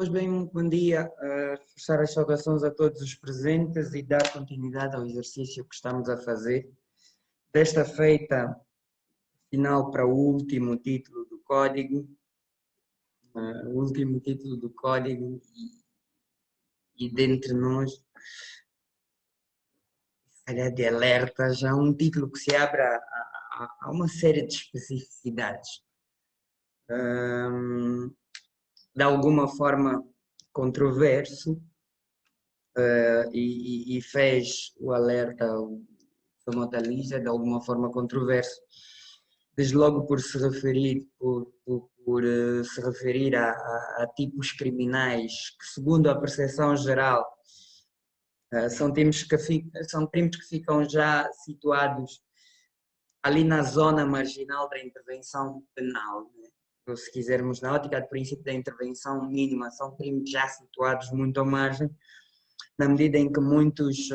Pois bem, muito bom dia. Reforçar as saudações a todos os presentes e dar continuidade ao exercício que estamos a fazer. Desta feita, final para o último título do código, e dentre nós, área de alerta, já um título que se abre a uma série de especificidades. De alguma forma controverso, e fez o alerta, o Somotaliza, de alguma forma controverso, desde logo por se referir, se referir a tipos criminais que, segundo a percepção geral, são crimes que ficam já situados ali na zona marginal da intervenção penal, né? Ou, se quisermos, na ótica do princípio da intervenção mínima, são crimes já situados muito à margem, na medida em que muitos,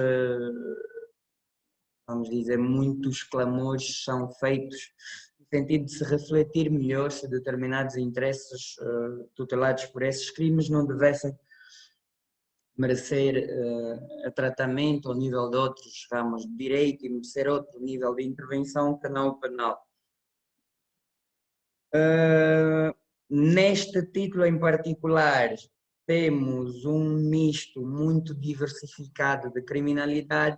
vamos dizer, muitos clamores são feitos no sentido de se refletir melhor se determinados interesses tutelados por esses crimes não devessem merecer tratamento ao nível de outros ramos de direito e merecer outro nível de intervenção que não o penal. Neste título em particular, temos um misto muito diversificado de criminalidade,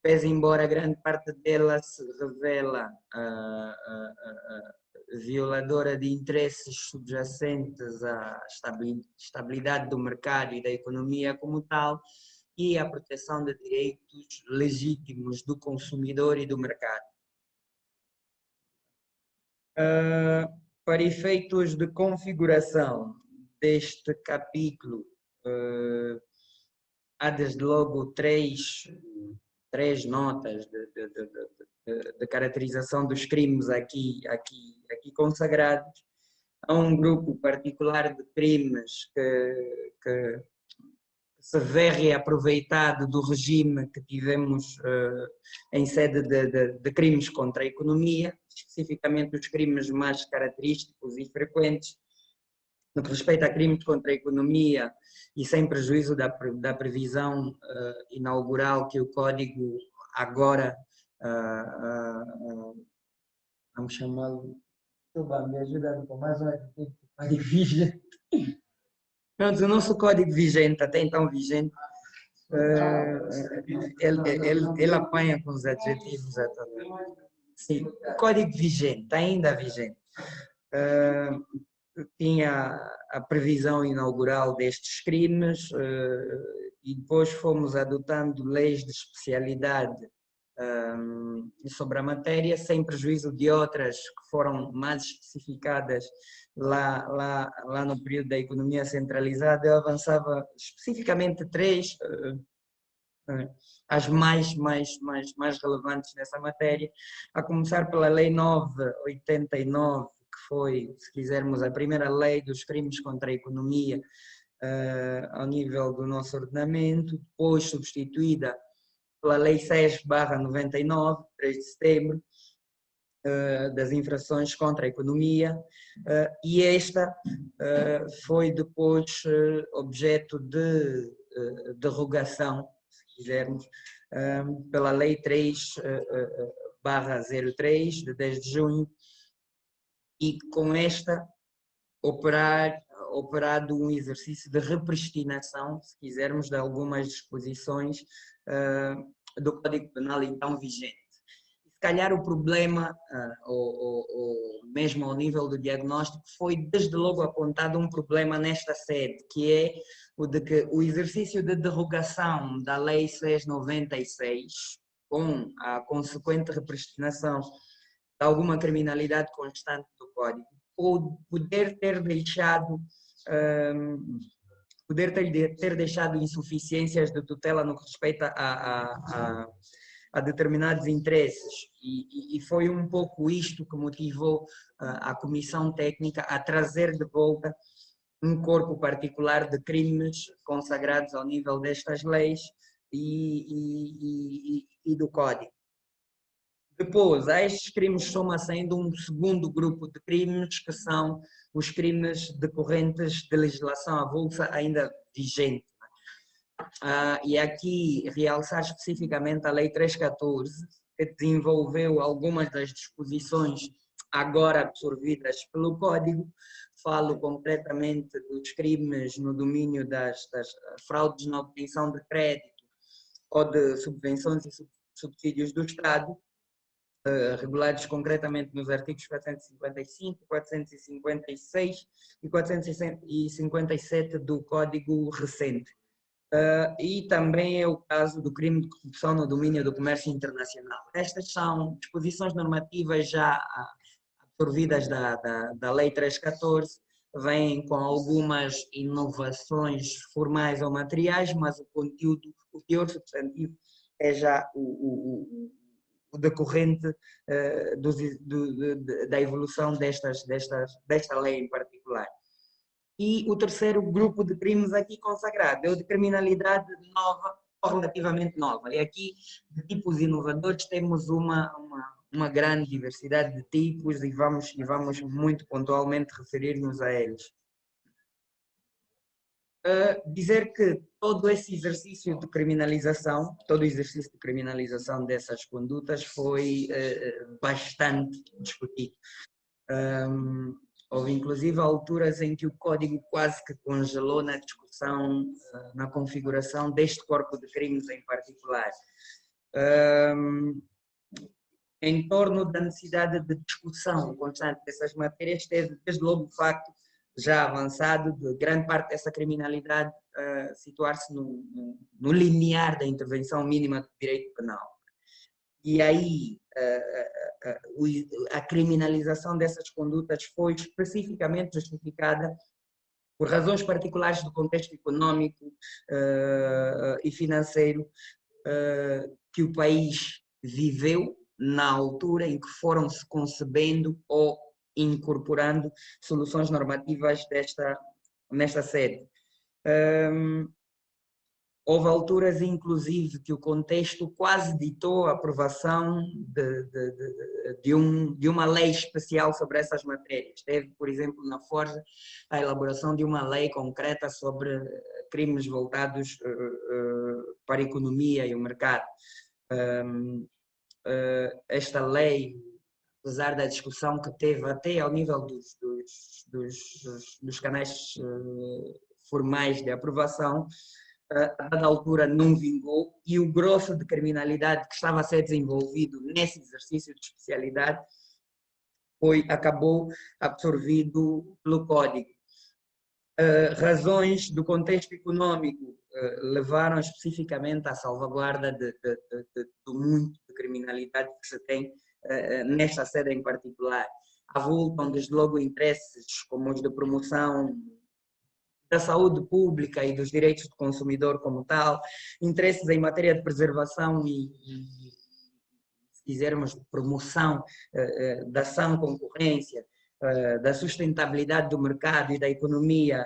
pese embora grande parte dela se revela violadora de interesses subjacentes à estabilidade do mercado e da economia como tal, e à proteção de direitos legítimos do consumidor e do mercado. Para efeitos de configuração deste capítulo, há desde logo três notas de caracterização dos crimes aqui consagrados. Há um grupo particular de crimes que se vê aproveitado do regime que tivemos em sede de crimes contra a economia, especificamente os crimes mais característicos e frequentes. No que respeita a crimes contra a economia, e sem prejuízo da previsão inaugural que o Código agora, vamos chamá-lo, me ajuda com mais um adjetivo, Código vigente. Pronto, o nosso Código vigente, até então vigente, ele apanha com os adjetivos. Sim, o Código vigente, ainda vigente, tinha a previsão inaugural destes crimes, e depois fomos adotando leis de especialidade sobre a matéria, sem prejuízo de outras que foram mais especificadas lá no período da economia centralizada. Eu avançava especificamente três, as mais relevantes nessa matéria, a começar pela Lei 989, que foi, se quisermos, a primeira lei dos crimes contra a economia ao nível do nosso ordenamento, depois substituída pela Lei 6/99, 3 de setembro, das infrações contra a economia, e esta foi depois objeto de derrogação, se quisermos, pela Lei 3/03, de 10 de junho, e com esta operado um exercício de repristinação, se quisermos, de algumas disposições do Código Penal então vigente. Se calhar o problema, ou mesmo ao nível do diagnóstico, foi desde logo apontado um problema nesta sede, que é o de que o exercício de derrogação da Lei 696, com a consequente repristinação de alguma criminalidade constante do Código, poder ter deixado insuficiências de tutela no que respeita a determinados interesses, e foi um pouco isto que motivou a Comissão Técnica a trazer de volta um corpo particular de crimes consagrados ao nível destas leis e do Código. Depois, a estes crimes soma-se ainda um segundo grupo de crimes, que são os crimes decorrentes de legislação avulsa ainda vigente. E aqui realçar especificamente a Lei 314, que desenvolveu algumas das disposições agora absorvidas pelo Código. Falo concretamente dos crimes no domínio das fraudes na obtenção de crédito ou de subvenções e subsídios do Estado, regulados concretamente nos artigos 455, 456 e 457 do Código recente. E também é o caso do crime de corrupção no domínio do comércio internacional. Estas são disposições normativas já absorvidas da Lei 314, vêm com algumas inovações formais ou materiais, mas o conteúdo, o teor substantivo é já o decorrente da evolução desta lei em particular. E o terceiro grupo de crimes aqui consagrado é o de criminalidade nova, ou relativamente nova. E aqui, de tipos inovadores, temos uma grande diversidade de tipos e vamos muito pontualmente referir-nos a eles. Dizer que todo esse exercício de criminalização, todo o exercício de criminalização dessas condutas foi bastante discutido. Houve inclusive alturas em que o Código quase que congelou na discussão, na configuração deste corpo de crimes em particular. Em torno da necessidade de discussão constante dessas matérias, teve desde logo o facto já avançado de grande parte dessa criminalidade situar-se no limiar da intervenção mínima do direito penal. E aí a criminalização dessas condutas foi especificamente justificada por razões particulares do contexto econômico e financeiro que o país viveu na altura em que foram se concebendo ou incorporando soluções normativas nesta sede. Houve alturas, inclusive, que o contexto quase ditou a aprovação de uma lei especial sobre essas matérias. Teve, por exemplo, na Forja, a elaboração de uma lei concreta sobre crimes voltados para a economia e o mercado. Esta lei, apesar da discussão que teve até ao nível dos canais formais de aprovação, a dada altura não vingou, e o grosso de criminalidade que estava a ser desenvolvido nesse exercício de especialidade acabou absorvido pelo Código. Razões do contexto econômico levaram especificamente à salvaguarda do muito de criminalidade que se tem nesta sede em particular. Avultam desde logo interesses como os de promoção da saúde pública e dos direitos do consumidor como tal, interesses em matéria de preservação e se quisermos, promoção da sã concorrência, da sustentabilidade do mercado e da economia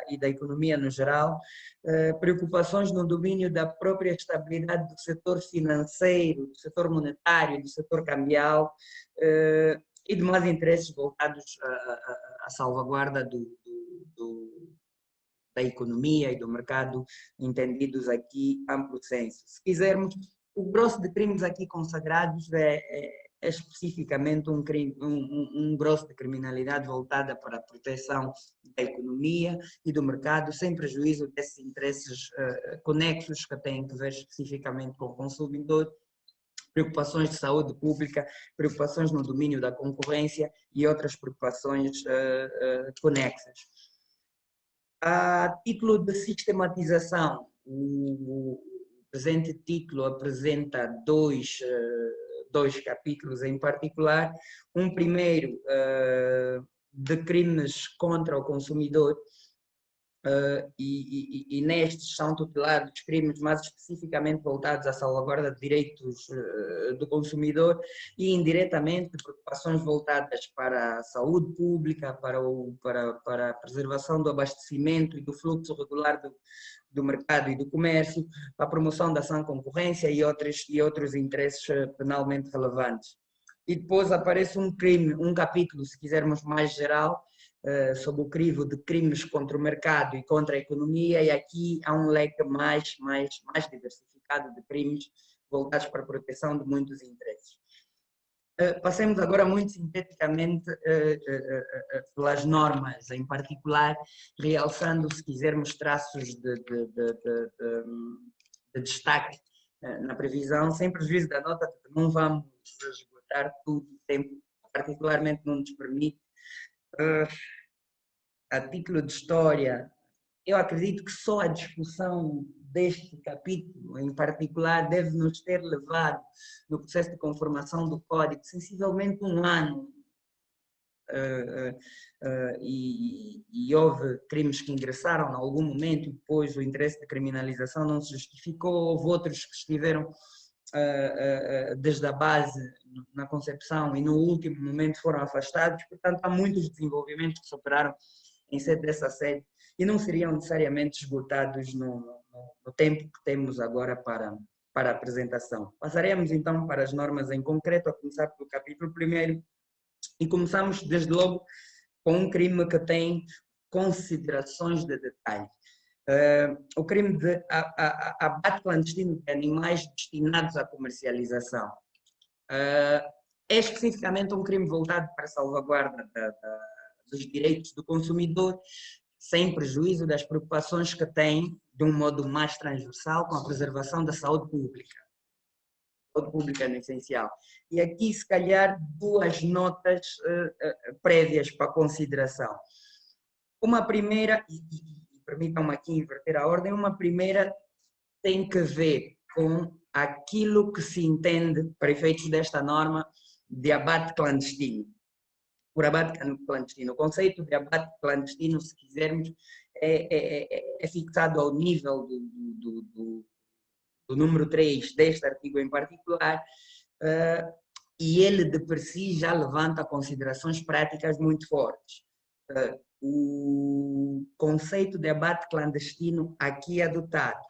no geral, preocupações no domínio da própria estabilidade do setor financeiro, do setor monetário, do setor cambial, e demais interesses voltados à salvaguarda da economia e do mercado, entendidos aqui amplo senso. Se quisermos, o grosso de crimes aqui consagrados é especificamente um grosso de criminalidade voltada para a proteção da economia e do mercado, sem prejuízo desses interesses conexos que têm que ver especificamente com o consumidor, preocupações de saúde pública, preocupações no domínio da concorrência e outras preocupações conexas. A título de sistematização, o presente título apresenta dois capítulos em particular. Um primeiro de crimes contra o consumidor, e nestes são tutelados crimes mais especificamente voltados à salvaguarda de direitos do consumidor e indiretamente preocupações voltadas para a saúde pública, para a preservação do abastecimento e do fluxo regular do mercado e do comércio, a promoção da sã concorrência e outros interesses penalmente relevantes. E depois aparece um crime, um capítulo, se quisermos mais geral, sobre o crivo de crimes contra o mercado e contra a economia, e aqui há um leque mais diversificado de crimes voltados para a proteção de muitos interesses. Passemos agora muito sinteticamente pelas normas, em particular, realçando, se quisermos, traços de destaque na previsão, sem prejuízo da nota, porque não vamos esgotar tudo o tempo, particularmente não nos permite. A título de história, eu acredito que só a discussão deste capítulo, em particular, deve nos ter levado, no processo de conformação do Código, sensivelmente um ano. E houve crimes que ingressaram em algum momento e depois o interesse de criminalização não se justificou, houve outros que estiveram desde a base na concepção e no último momento foram afastados, portanto há muitos desenvolvimentos que se operaram em sede dessa sede e não seriam necessariamente esgotados no tempo que temos agora para a apresentação. Passaremos então para as normas em concreto, a começar pelo capítulo 1º, e começamos desde logo com um crime que tem considerações de detalhe. O crime de abate clandestino de animais destinados à comercialização. É especificamente um crime voltado para a salvaguarda dos direitos do consumidor, sem prejuízo das preocupações que tem, de um modo mais transversal, com a preservação da saúde pública. Saúde pública é essencial. E aqui, se calhar, duas notas prévias para consideração. Uma primeira, e permitam-me aqui inverter a ordem, uma primeira tem que ver com aquilo que se entende, para efeitos desta norma, de abate clandestino. Por abate clandestino. O conceito de abate clandestino, se quisermos, é fixado ao nível do número 3 deste artigo em particular, e ele de per si já levanta considerações práticas muito fortes. O conceito de abate clandestino aqui adotado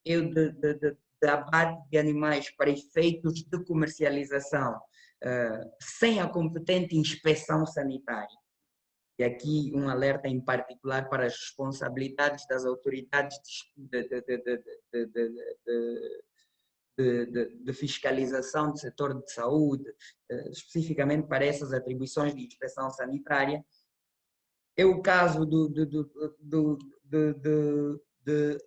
é o de abate de animais para efeitos de comercialização, sem a competente inspeção sanitária. E aqui um alerta em particular para as responsabilidades das autoridades de fiscalização do setor de saúde, especificamente para essas atribuições de inspeção sanitária. É o caso de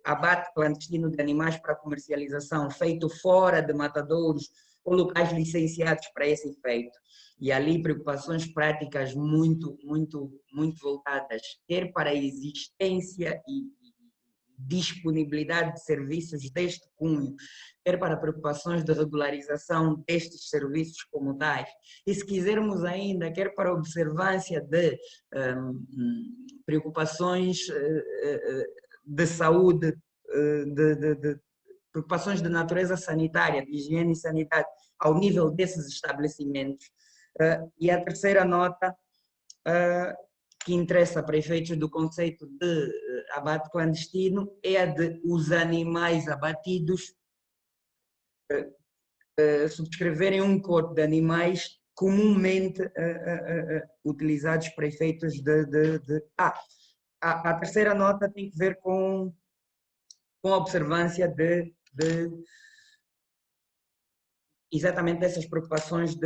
abate clandestino de animais para comercialização feito fora de matadouros ou locais licenciados para esse efeito. E ali preocupações práticas muito voltadas, quer para a existência e disponibilidade de serviços deste cunho, quer para preocupações de regularização destes serviços como tais, e se quisermos ainda, quer para a observância de preocupações de saúde, de preocupações de natureza sanitária, de higiene e sanidade, ao nível desses estabelecimentos. E a terceira nota, que interessa para efeitos do conceito de abate clandestino, é a de os animais abatidos subscreverem um corpo de animais comumente utilizados para efeitos a terceira nota tem que ver com a observância de exatamente dessas preocupações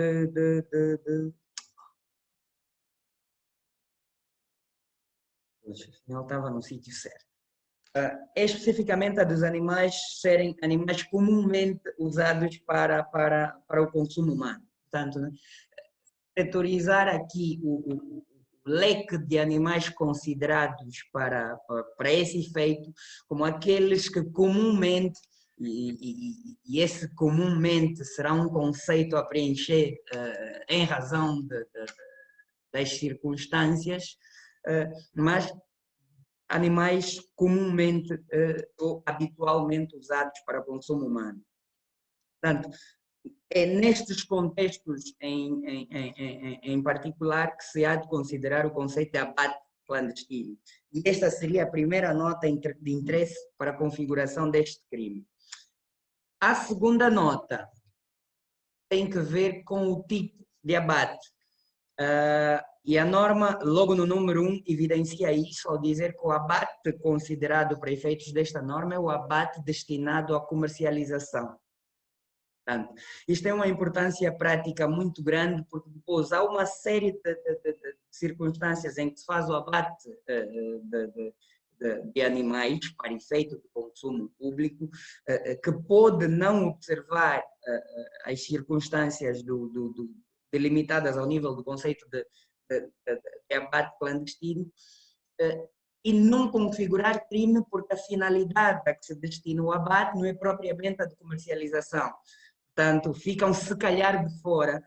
afinal estava no sítio certo. É especificamente a dos animais serem animais comumente usados para o consumo humano. Portanto, né, setorizar aqui o leque de animais considerados para esse efeito como aqueles que comumente, e esse comumente será um conceito a preencher em razão das circunstâncias, mas animais comumente ou habitualmente usados para consumo humano. Portanto, é nestes contextos em particular que se há de considerar o conceito de abate clandestino. E esta seria a primeira nota de interesse para a configuração deste crime. A segunda nota tem que ver com o tipo de abate. E a norma, logo no número 1, evidencia isso ao dizer que o abate considerado para efeitos desta norma é o abate destinado à comercialização. Portanto, isto tem uma importância prática muito grande, porque depois há uma série de circunstâncias em que se faz o abate de animais para efeito de consumo público, que pode não observar as circunstâncias delimitadas ao nível do conceito de abate clandestino, e não configurar crime, porque a finalidade a que se destina o abate não é propriamente a de comercialização. Portanto, ficam se calhar de fora.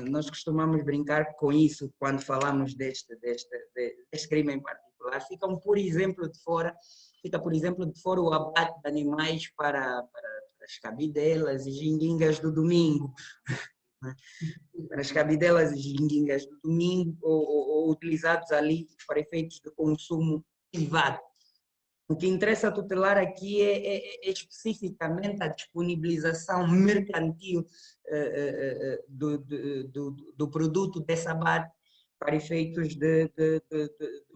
Nós costumamos brincar com isso quando falamos deste crime em particular. Ficam, por exemplo, de fora o abate de animais para as cabidelas e ginguingas do domingo. Para as cabidelas e ginguingas do domingo, ou utilizados ali para efeitos de consumo privado. O que interessa tutelar aqui é especificamente a disponibilização mercantil do produto desse abate para efeitos de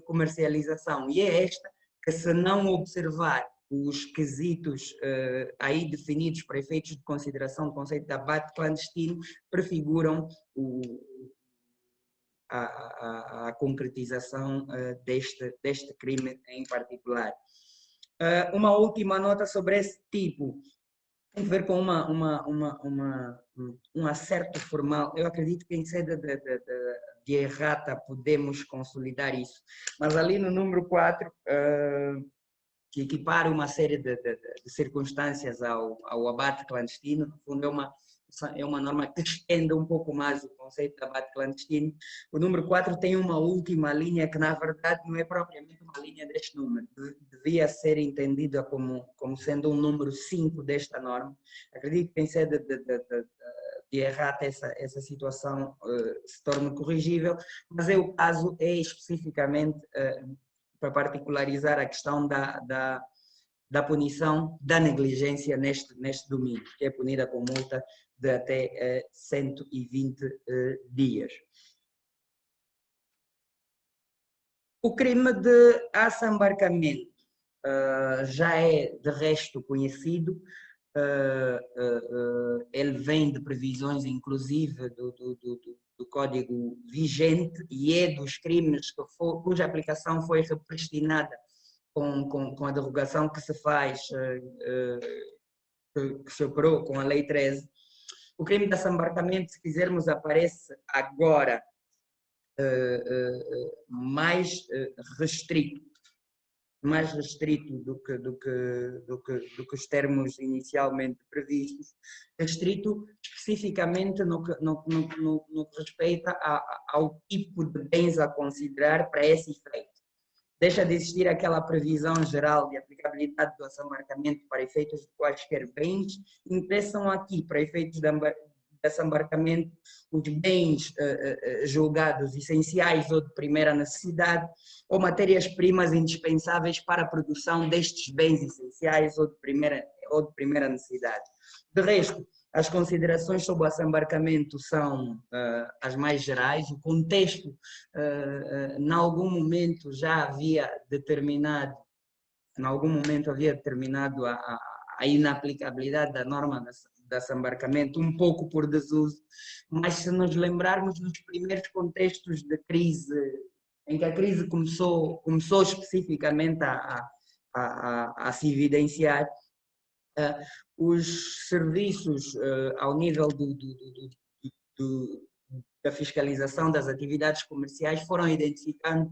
comercialização. E é esta que, se não observar os quesitos aí definidos para efeitos de consideração do conceito de abate clandestino, prefiguram a concretização deste crime em particular. Uma última nota sobre esse tipo, tem a ver com um acerto formal. Eu acredito que em sede de errata podemos consolidar isso, mas ali no número 4, que equipara uma série de circunstâncias ao abate clandestino, no fundo é uma norma que estende um pouco mais o conceito de abate clandestino. O número 4 tem uma última linha que, na verdade, não é propriamente uma linha deste número, devia ser entendida como sendo um número 5 desta norma. Acredito que em sede de errata essa situação se torne corrigível, mas o caso é especificamente para particularizar a questão da punição da negligência neste domínio, que é punida com multa de até 120 dias. O crime de assambarcamento já é de resto conhecido, ele vem de previsões inclusive do Código vigente e é dos crimes cuja aplicação foi repristinada com a derrogação que se faz, que se operou com a Lei 13. O crime de assambarcamento, se quisermos, aparece agora mais restrito do que os termos inicialmente previstos, restrito especificamente no que respeita ao tipo de bens a considerar para esse efeito. Deixa de existir aquela previsão geral de aplicabilidade do assambarcamento para efeitos de quaisquer bens. Interessam aqui, para efeitos de assambarcamento, os bens julgados essenciais ou de primeira necessidade, ou matérias-primas indispensáveis para a produção destes bens essenciais ou de primeira necessidade. De resto, as considerações sobre o assambarcamento são as mais gerais. O contexto, em algum momento havia determinado a inaplicabilidade da norma de assambarcamento, um pouco por desuso, mas se nos lembrarmos dos primeiros contextos de crise, em que a crise começou especificamente a se evidenciar, os serviços ao nível da fiscalização das atividades comerciais foram identificando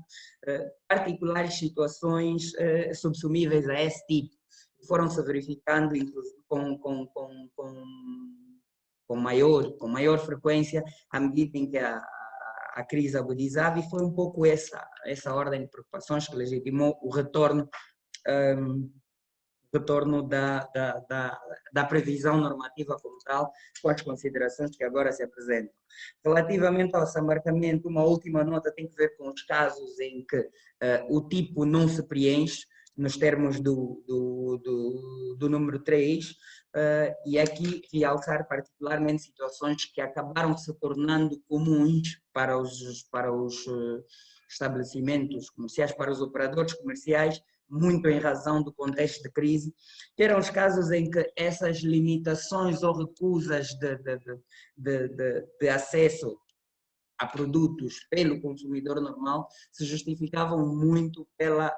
particulares situações subsumíveis a esse tipo. Foram-se verificando com maior frequência à medida em que a crise agudizava, e foi um pouco essa ordem de preocupações que legitimou o retorno da previsão normativa como tal, com as considerações que agora se apresentam. Relativamente ao assambarcamento, uma última nota tem que ver com os casos em que o tipo não se preenche, nos termos do número 3, e aqui realçar particularmente situações que acabaram se tornando comuns para os estabelecimentos comerciais, para os operadores comerciais, muito em razão do contexto de crise, que eram os casos em que essas limitações ou recusas de acesso a produtos pelo consumidor normal se justificavam muito pela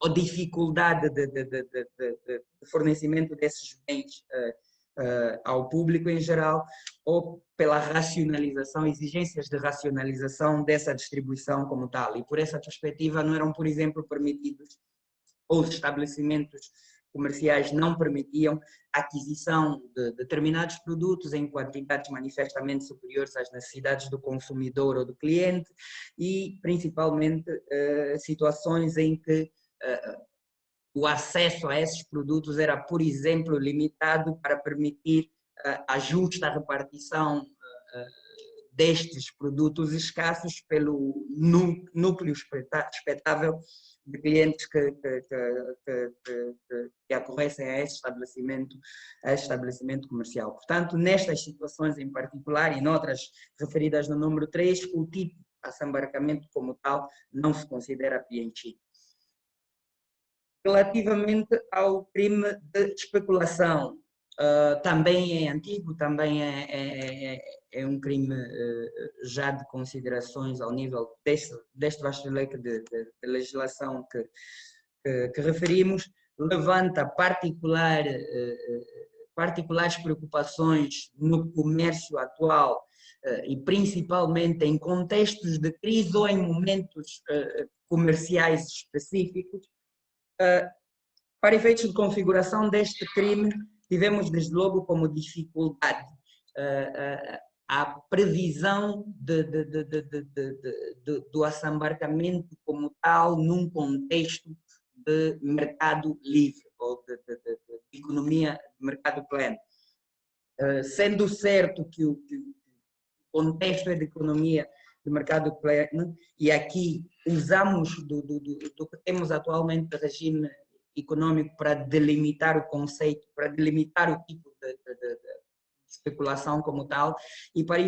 ou dificuldade de fornecimento desses bens ao público em geral, ou pela racionalização, exigências de racionalização dessa distribuição como tal. E por essa perspectiva não eram, por exemplo, permitidos, ou os estabelecimentos comerciais não permitiam a aquisição de determinados produtos em quantidades manifestamente superiores às necessidades do consumidor ou do cliente, e principalmente situações em que o acesso a esses produtos era, por exemplo, limitado para permitir a justa repartição destes produtos escassos pelo núcleo expectável de clientes que acorressem a esse estabelecimento comercial. Portanto, nestas situações em particular e noutras referidas no número 3, o tipo de assambarcamento como tal não se considera PNG. Relativamente ao crime de especulação, também é antigo, também é um crime já de considerações ao nível deste vasto leque de legislação que referimos, levanta particulares preocupações no comércio atual e principalmente em contextos de crise ou em momentos comerciais específicos. Para efeitos de configuração deste crime, tivemos desde logo como dificuldade a previsão do assambarcamento como tal num contexto de mercado livre ou de economia de mercado pleno. Sendo certo que o contexto é de economia de mercado pleno, e aqui usamos do que temos atualmente de regime econômico para delimitar o conceito, para delimitar o tipo de especulação como tal, e para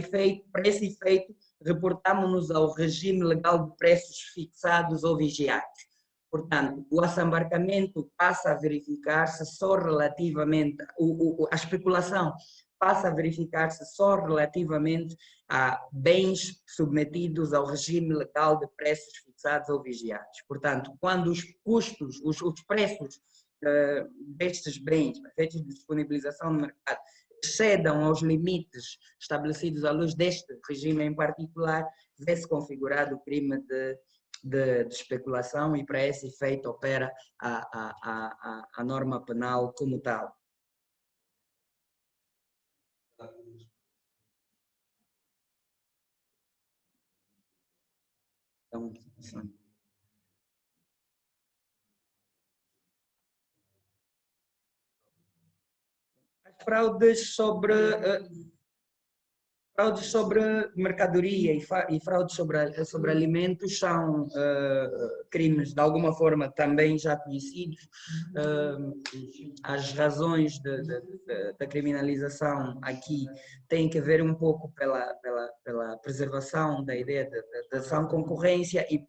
esse efeito reportamos-nos ao regime legal de preços fixados ou vigiados. Portanto, o assambarcamento passa a verificar-se só relativamente, a especulação passa a verificar-se só relativamente a bens submetidos ao regime legal de preços fixados ou vigiados. Portanto, quando os custos, os preços destes bens, efeitos de disponibilização no mercado, excedam aos limites estabelecidos à luz deste regime em particular, vê-se configurado o crime de especulação, e para esse efeito opera a norma penal como tal. Então, as fraudes sobre mercadoria e fraudes sobre alimentos são crimes de alguma forma também já conhecidos. As razões da criminalização aqui têm que ver um pouco pela preservação da ideia da ação concorrência e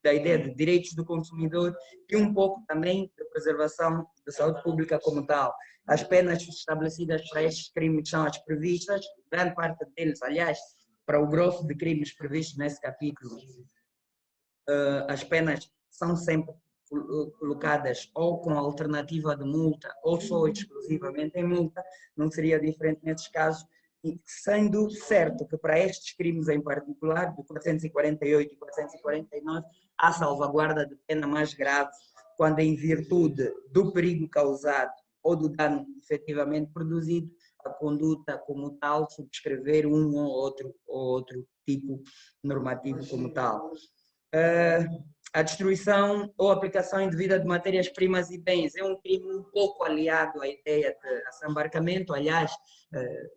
da ideia de direitos do consumidor, e um pouco também da preservação da saúde pública como tal. As penas estabelecidas para estes crimes são as previstas, grande parte deles, aliás, para o grosso de crimes previstos nesse capítulo, as penas são sempre colocadas ou com alternativa de multa ou só exclusivamente em multa. Não seria diferente nesses casos, sendo certo que para estes crimes em particular, de 448 e 449, há salvaguarda de pena mais grave quando, em virtude do perigo causado ou do dano efetivamente produzido, a conduta como tal subscrever um ou outro tipo normativo como tal. A destruição ou aplicação indevida de matérias-primas e bens é um crime um pouco aliado à ideia de assambarcamento. Aliás,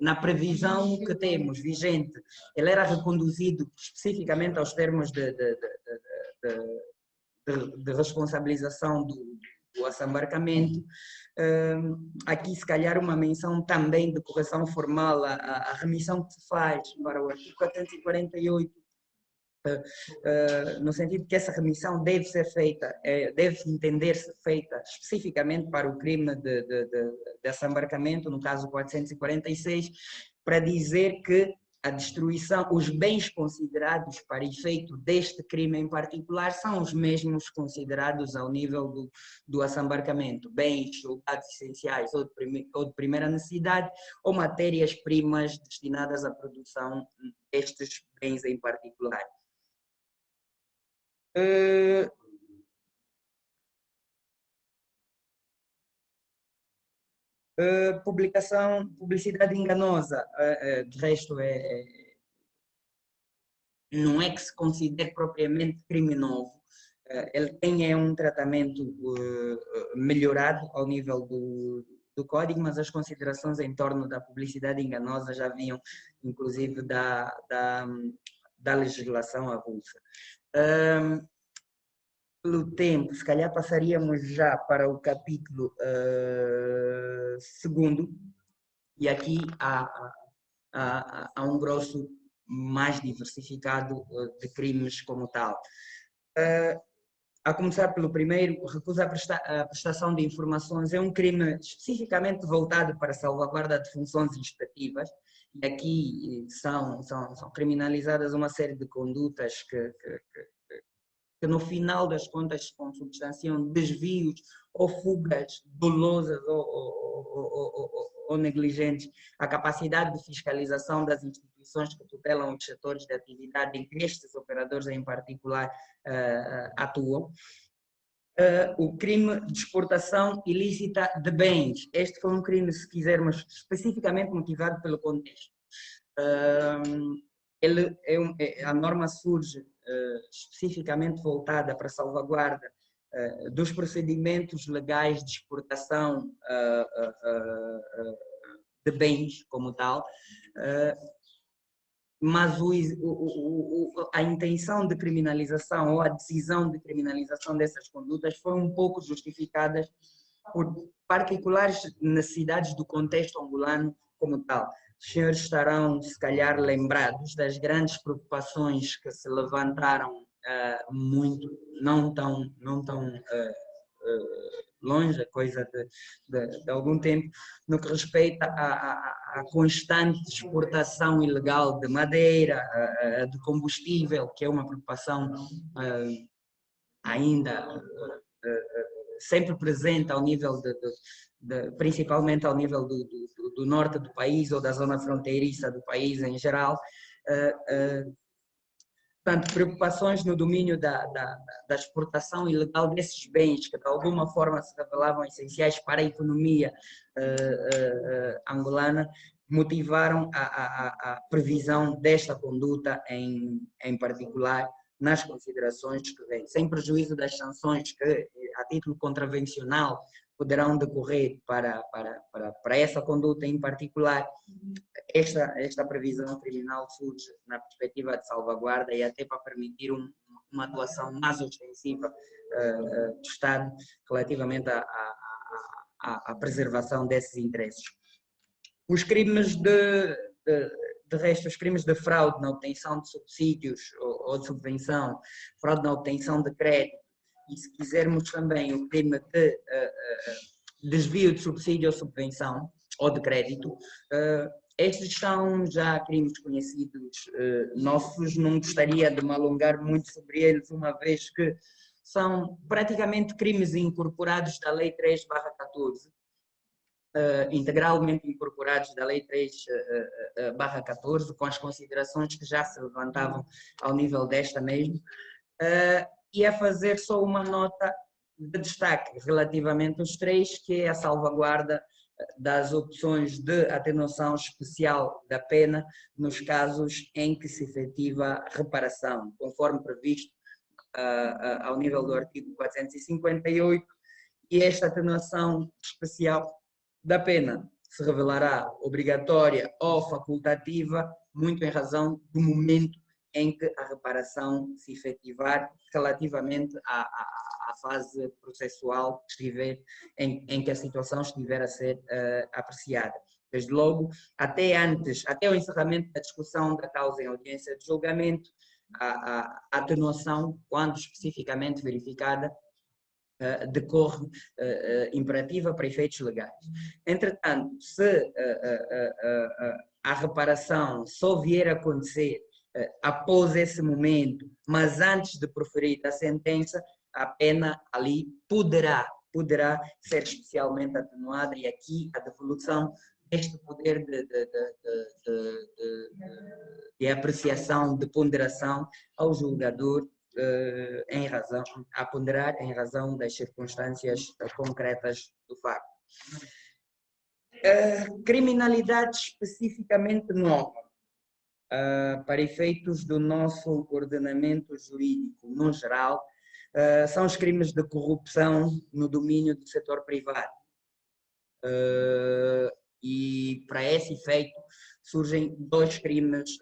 na previsão que temos vigente, ele era reconduzido especificamente aos termos de responsabilização do assambarcamento. Aqui, se calhar, uma menção também de correção formal, a remissão que se faz para o artigo 448, no sentido que essa remissão deve ser feita, deve entender-se feita especificamente para o crime de assambarcamento, no caso 446, para dizer que a destruição, os bens considerados para efeito deste crime em particular são os mesmos considerados ao nível do assambarcamento, bens ou dados essenciais ou de primeira necessidade ou matérias-primas destinadas à produção destes bens em particular. Publicidade enganosa, de resto, não é que se considere propriamente crime novo. Ele tem um tratamento melhorado ao nível do código, mas as considerações em torno da publicidade enganosa já vinham, inclusive, da legislação avulsa. Pelo tempo, se calhar passaríamos já para o capítulo segundo, e aqui há um grosso mais diversificado de crimes como tal. A começar pelo primeiro, recusa a prestação de informações, é um crime especificamente voltado para a salvaguarda de funções inspetivas, e aqui são criminalizadas uma série de condutas que no final das contas se consubstanciam desvios ou fugas dolosas ou negligentes à capacidade de fiscalização das instituições que tutelam os setores de atividade em que estes operadores em particular atuam. O crime de exportação ilícita de bens. Este foi um crime, se quisermos, especificamente motivado pelo contexto. A norma surge especificamente voltada para a salvaguarda dos procedimentos legais de exportação de bens como tal, mas a intenção de criminalização ou a decisão de criminalização dessas condutas foi um pouco justificada por particulares necessidades do contexto angolano como tal. Os senhores estarão, se calhar, lembrados das grandes preocupações que se levantaram muito, não tão longe, coisa de algum tempo, no que respeita à constante exportação ilegal de madeira, de combustível, que é uma preocupação ainda sempre presente ao nível principalmente ao nível do norte do país ou da zona fronteiriça do país em geral. Portanto, preocupações no domínio da exportação ilegal desses bens que de alguma forma se revelavam essenciais para a economia angolana, motivaram a previsão desta conduta em particular nas considerações que vêm, sem prejuízo das sanções que, a título contravencional, poderão decorrer para essa conduta em particular. Esta previsão criminal surge na perspectiva de salvaguarda e até para permitir uma atuação mais ostensiva do Estado relativamente à preservação desses interesses. Os crimes de resto, os crimes de fraude na obtenção de subsídios ou de subvenção, fraude na obtenção de crédito, e se quisermos também o crime de desvio de subsídio ou subvenção ou de crédito, estes são já crimes conhecidos nossos, não gostaria de me alongar muito sobre eles, uma vez que são praticamente crimes incorporados da Lei 3/14, integralmente incorporados da Lei 3/14, com as considerações que já se levantavam ao nível desta mesmo, e a fazer só uma nota de destaque relativamente aos três, que é a salvaguarda das opções de atenuação especial da pena nos casos em que se efetiva reparação, conforme previsto ao nível do artigo 458, e esta atenuação especial da pena se revelará obrigatória ou facultativa, muito em razão do momento em que a reparação se efetivar relativamente à fase processual que estiver, em que a situação estiver a ser apreciada. Desde logo, até o encerramento da discussão da causa em audiência de julgamento, a atenuação, quando especificamente verificada, decorre imperativa para efeitos legais. Entretanto, se a reparação só vier a acontecer após esse momento, mas antes de proferir a sentença, a pena ali poderá ser especialmente atenuada, e aqui a devolução deste poder de apreciação, de ponderação ao julgador, a ponderar em razão das circunstâncias concretas do facto. Criminalidade especificamente nova, para efeitos do nosso ordenamento jurídico no geral, são os crimes de corrupção no domínio do setor privado. E para esse efeito surgem dois crimes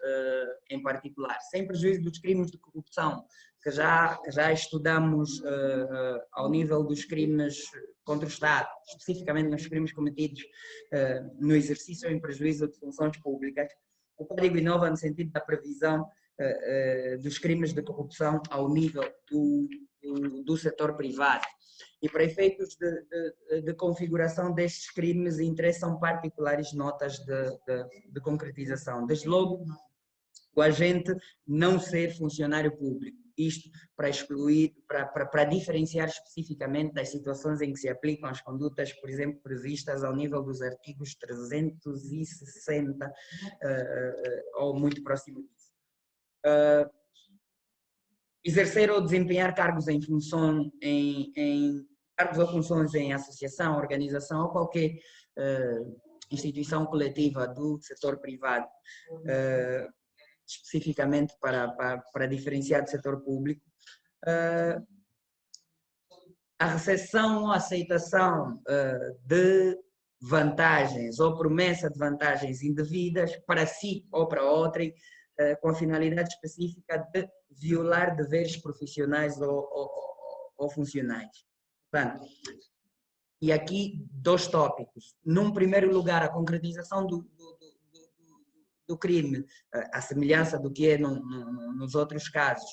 em particular, sem prejuízo dos crimes de corrupção que já estudamos ao nível dos crimes contra o Estado, especificamente nos crimes cometidos no exercício ou em prejuízo de funções públicas. O Código inova no sentido da previsão dos crimes de corrupção ao nível do setor privado. E para efeitos de configuração destes crimes interessam particulares notas de concretização. Desde logo, o agente não ser funcionário público. Isto para excluir, para diferenciar especificamente das situações em que se aplicam as condutas, por exemplo, previstas ao nível dos artigos 360 ou muito próximo disso. Exercer ou desempenhar cargos em cargos ou funções em associação, organização ou qualquer instituição coletiva do setor privado, especificamente para diferenciar do setor público, a recepção ou aceitação de vantagens ou promessa de vantagens indevidas para si ou para outrem, com a finalidade específica de violar deveres profissionais ou funcionais. Portanto, e aqui dois tópicos. Num primeiro lugar, a concretização do crime, a semelhança do que é nos outros casos.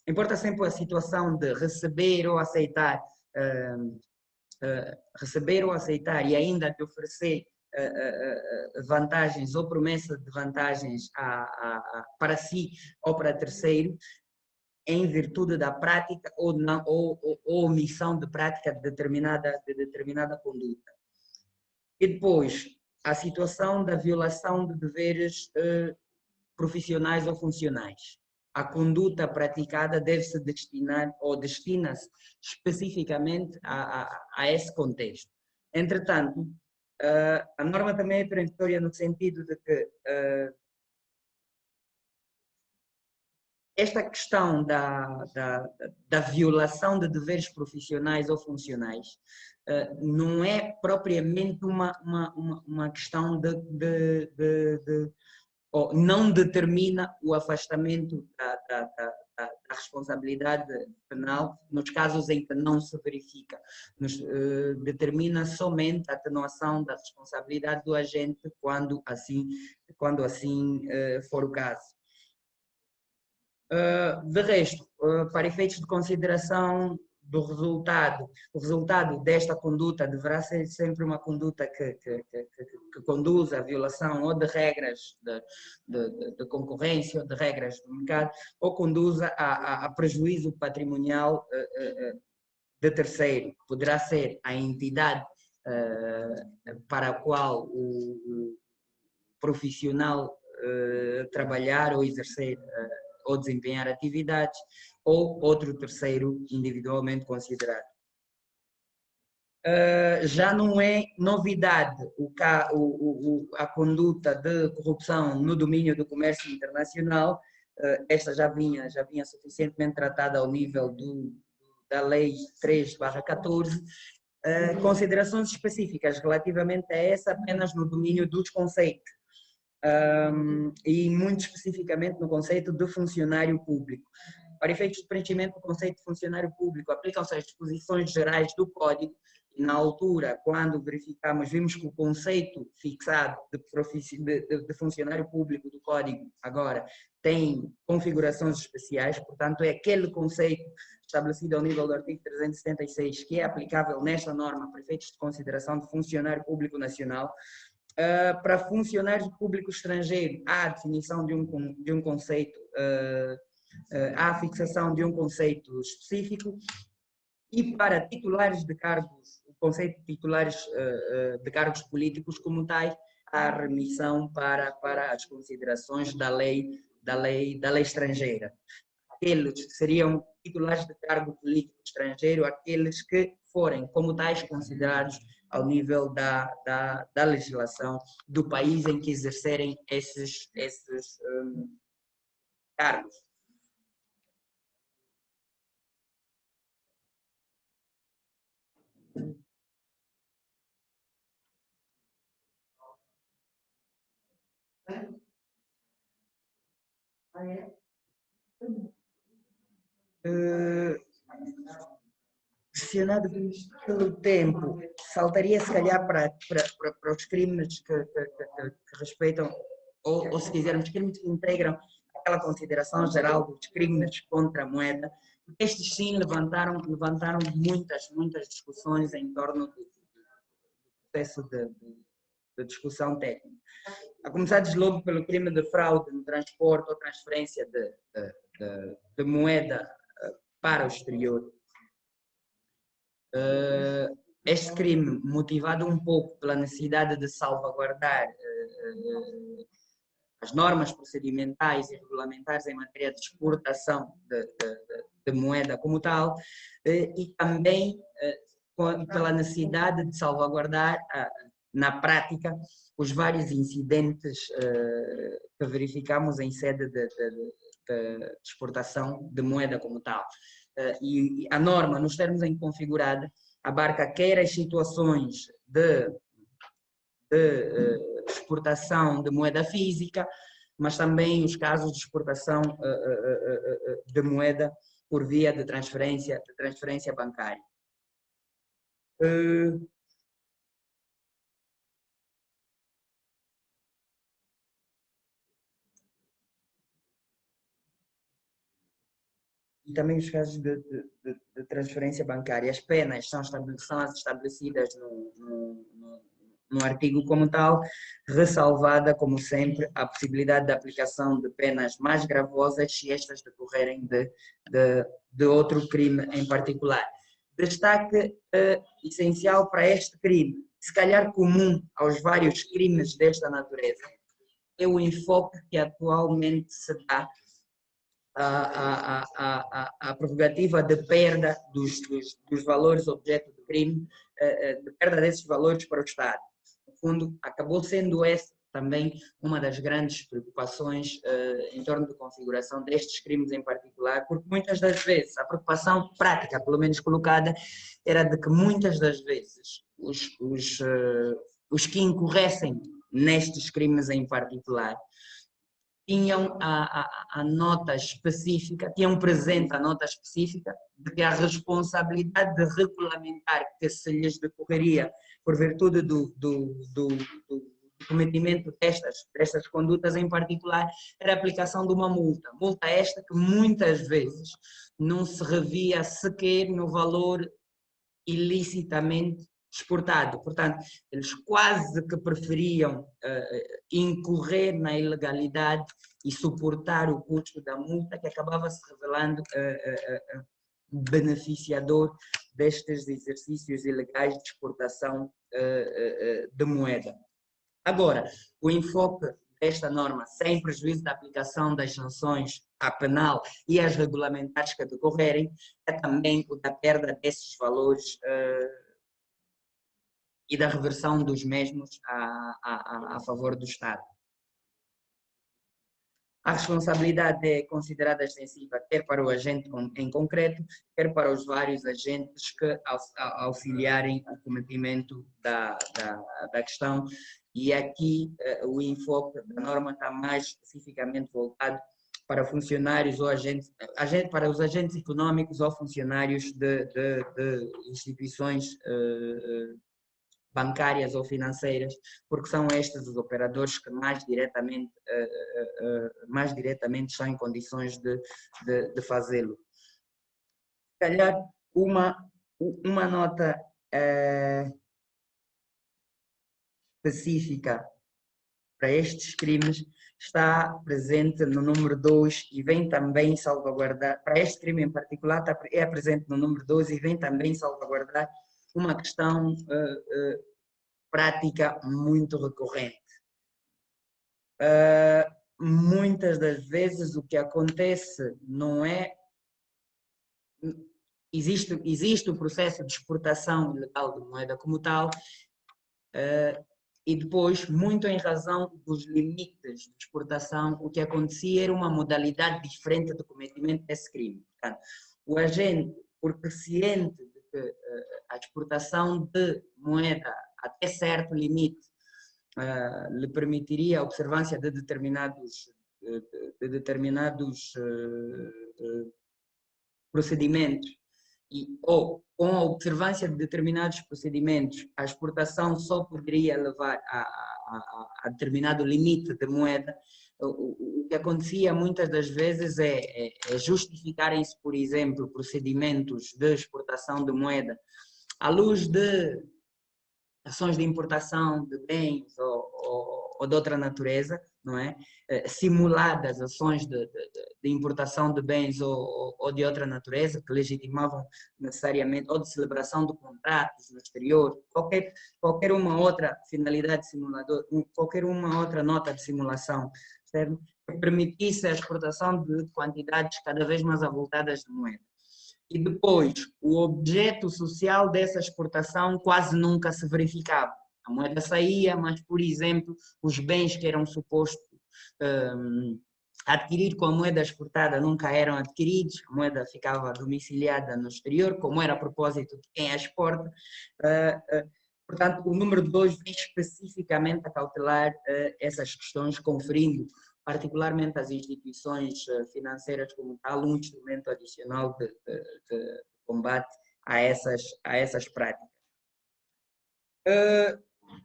Importa sempre a situação de receber ou aceitar e ainda de oferecer vantagens ou promessa de vantagens para si ou para terceiro, em virtude da prática ou omissão de prática de determinada conduta. E depois, a situação da violação de deveres profissionais ou funcionais. A conduta praticada deve-se destinar ou destina-se especificamente a esse contexto. Entretanto, a norma também é peremptória no sentido de que esta questão da violação de deveres profissionais ou funcionais não é propriamente uma questão ou não determina o afastamento da responsabilidade penal nos casos em que não se verifica. Determina somente a atenuação da responsabilidade do agente quando assim for o caso. De resto, para efeitos de consideração do resultado, o resultado desta conduta deverá ser sempre uma conduta que conduza à violação ou de regras de concorrência, ou de regras do mercado, ou conduza a prejuízo patrimonial de terceiro. Poderá ser a entidade para a qual o profissional trabalhar ou exercer ou desempenhar atividades, ou outro terceiro individualmente considerado. Já não é novidade a conduta de corrupção no domínio do comércio internacional. Esta já vinha suficientemente tratada ao nível da Lei 3/14. Considerações específicas relativamente a essa apenas no domínio dos conceitos. e muito especificamente no conceito de funcionário público. Para efeitos de preenchimento do conceito de funcionário público, aplicam-se as disposições gerais do Código e, na altura, quando verificamos, vimos que o conceito fixado de funcionário público do Código agora tem configurações especiais, portanto, é aquele conceito estabelecido ao nível do artigo 376 que é aplicável nesta norma para efeitos de consideração de funcionário público nacional. Para funcionário público estrangeiro, há a definição de um conceito, há a fixação de um conceito específico, e para titulares de cargos, o conceito de titulares de cargos políticos como tais, há a remissão para as considerações da lei estrangeira. Aqueles que seriam titulares de cargo político estrangeiro, aqueles que forem como tais considerados ao nível da legislação do país em que exercerem esses cargos. Pressionado pelo tempo, saltaria se calhar para os crimes que respeitam, ou se quisermos, crimes que integram aquela consideração geral dos crimes contra a moeda. Estes sim levantaram muitas discussões em torno do processo de discussão técnica. A começar desde logo pelo crime de fraude no transporte ou transferência de moeda para o exterior. Este crime, motivado um pouco pela necessidade de salvaguardar as normas procedimentais e regulamentares em matéria de exportação de moeda como tal, e também pela necessidade de salvaguardar, na prática, os vários incidentes que verificamos em sede de exportação de moeda como tal. E a norma, nos termos em que configurada, abarca quer as situações de exportação de moeda física, mas também os casos de exportação de moeda por via de transferência bancária. E também os casos de transferência bancária. As penas são estabelecidas no artigo como tal, ressalvada, como sempre, a possibilidade de aplicação de penas mais gravosas se estas decorrerem de outro crime em particular. Destaque essencial para este crime, se calhar comum aos vários crimes desta natureza, é o enfoque que atualmente se dá a prerrogativa de perda dos valores objeto do crime, de perda desses valores para o Estado. No fundo, acabou sendo essa também uma das grandes preocupações em torno da configuração destes crimes em particular, porque muitas das vezes a preocupação prática, pelo menos colocada, era de que muitas das vezes os que incorressem nestes crimes em particular tinham a nota específica, tinham presente a nota específica de que a responsabilidade de regulamentar que se lhes decorreria por virtude do cometimento destas condutas em particular era a aplicação de uma multa. Multa esta que muitas vezes não se revia sequer no valor ilicitamente exportado. Portanto, eles quase que preferiam incorrer na ilegalidade e suportar o custo da multa, que acabava se revelando beneficiador destes exercícios ilegais de exportação de moeda. Agora, o enfoque desta norma, sem prejuízo da aplicação das sanções à penal e às regulamentares que decorrerem, é também o da perda desses valores e da reversão dos mesmos a favor do Estado. A responsabilidade é considerada extensiva quer para o agente em concreto, quer para os vários agentes que auxiliarem o cometimento da questão, E aqui o enfoque da norma está mais especificamente voltado para funcionários ou para os agentes econômicos ou funcionários de instituições bancárias ou financeiras, porque são estes os operadores que mais diretamente estão em condições de fazê-lo. Se calhar uma nota específica para estes crimes está presente no número 2 e vem também salvaguardar, para este crime em particular, é presente no número 2 e vem também salvaguardar uma questão prática muito recorrente. Muitas das vezes o que acontece não é... Existe o processo de exportação ilegal de moeda como tal, e depois, muito em razão dos limites de exportação, o que acontecia era uma modalidade diferente do cometimento desse crime. Portanto, o agente, porque ciente de que a exportação de moeda até certo limite lhe permitiria a observância de determinados procedimentos, ou com a observância de determinados procedimentos, a exportação só poderia levar a determinado limite de moeda. O que acontecia muitas das vezes é justificarem-se, por exemplo, procedimentos de exportação de moeda à luz de ações de importação de bens ou de outra natureza, não é? Simuladas ações de importação de bens ou de outra natureza, que legitimavam necessariamente, ou de celebração de contratos no exterior, qualquer uma outra finalidade simuladora, qualquer uma outra nota de simulação, certo? Que permitisse a exportação de quantidades cada vez mais avultadas de moeda. E depois, o objeto social dessa exportação quase nunca se verificava. A moeda saía, mas, por exemplo, os bens que eram supostos adquirir com a moeda exportada nunca eram adquiridos, a moeda ficava domiciliada no exterior, como era a propósito de quem a exporta. Portanto, o número 2 vem especificamente a cautelar essas questões, conferindo particularmente às instituições financeiras como tal, um instrumento adicional de combate a essas práticas.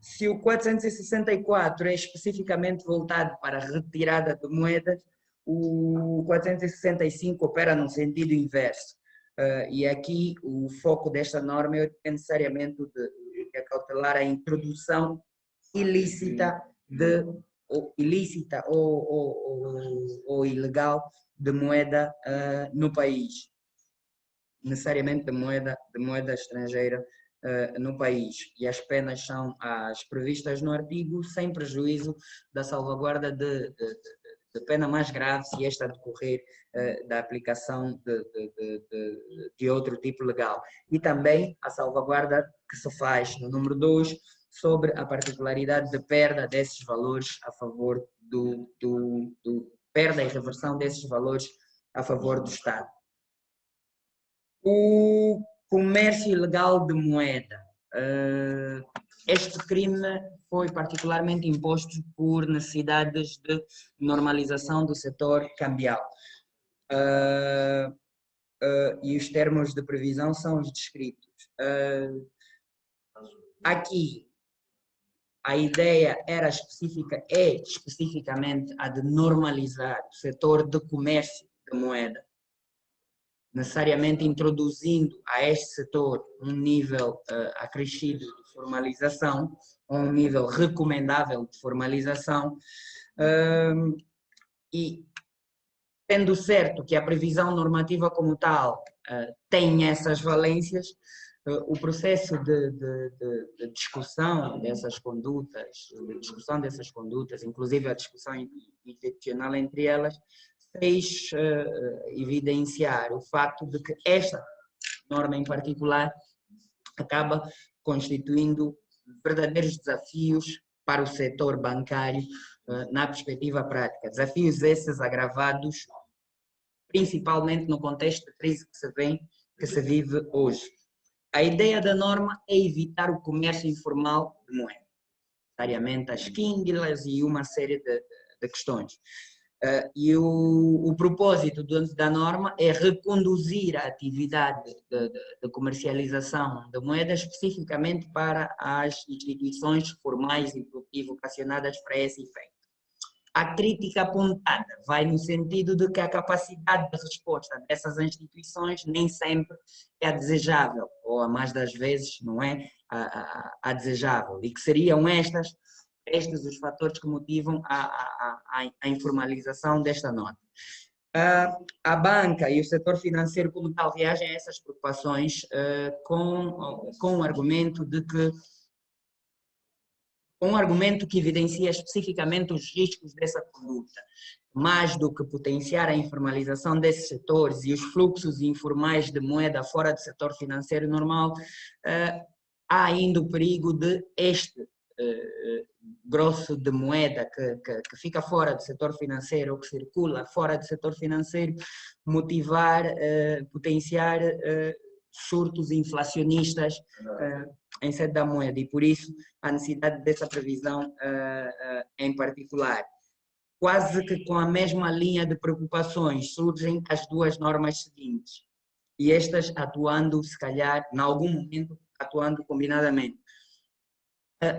Se o 464 é especificamente voltado para a retirada de moedas, o 465 opera no sentido inverso. E aqui o foco desta norma é necessariamente de cautelar a introdução ilícita ou ilegal de moeda no país, necessariamente de moeda estrangeira no país, e as penas são as previstas no artigo, sem prejuízo da salvaguarda de pena mais grave, se esta decorrer da aplicação de outro tipo legal. E também a salvaguarda que se faz no número 2 sobre a particularidade de perda desses valores a favor perda e reversão desses valores a favor do Estado. O comércio ilegal de moeda. Este crime foi particularmente imposto por necessidades de normalização do setor cambial. E os termos de previsão são os descritos. Aqui, a ideia é especificamente a de normalizar o setor de comércio de moeda, necessariamente introduzindo a este setor um nível acrescido de formalização, um nível recomendável de formalização, e tendo certo que a previsão normativa como tal tem essas valências, o processo de discussão dessas condutas, inclusive a discussão institucional entre elas, fez evidenciar o facto de que esta norma em particular acaba constituindo verdadeiros desafios para o setor bancário na perspectiva prática. Desafios esses agravados principalmente no contexto de crise que se vive hoje. A ideia da norma é evitar o comércio informal de moeda. necessariamente as quínguilas e uma série de questões. E o propósito da norma é reconduzir a atividade de comercialização de moedas especificamente para as instituições formais e vocacionadas para esse efeito. A crítica apontada vai no sentido de que a capacidade de resposta dessas instituições nem sempre é a desejável, ou a mais das vezes não é a desejável, e que seriam estes os fatores que motivam a informalização desta nota. A banca e o setor financeiro como tal reagem a essas preocupações com o argumento de que um argumento que evidencia especificamente os riscos dessa conduta, mais do que potenciar a informalização desses setores e os fluxos informais de moeda fora do setor financeiro normal, há ainda o perigo de este grosso de moeda que fica fora do setor financeiro ou que circula fora do setor financeiro, potenciar surtos inflacionistas em sede da moeda, e por isso a necessidade dessa previsão em particular. Quase que com a mesma linha de preocupações surgem as duas normas seguintes, e estas atuando, se calhar, em algum momento, atuando combinadamente.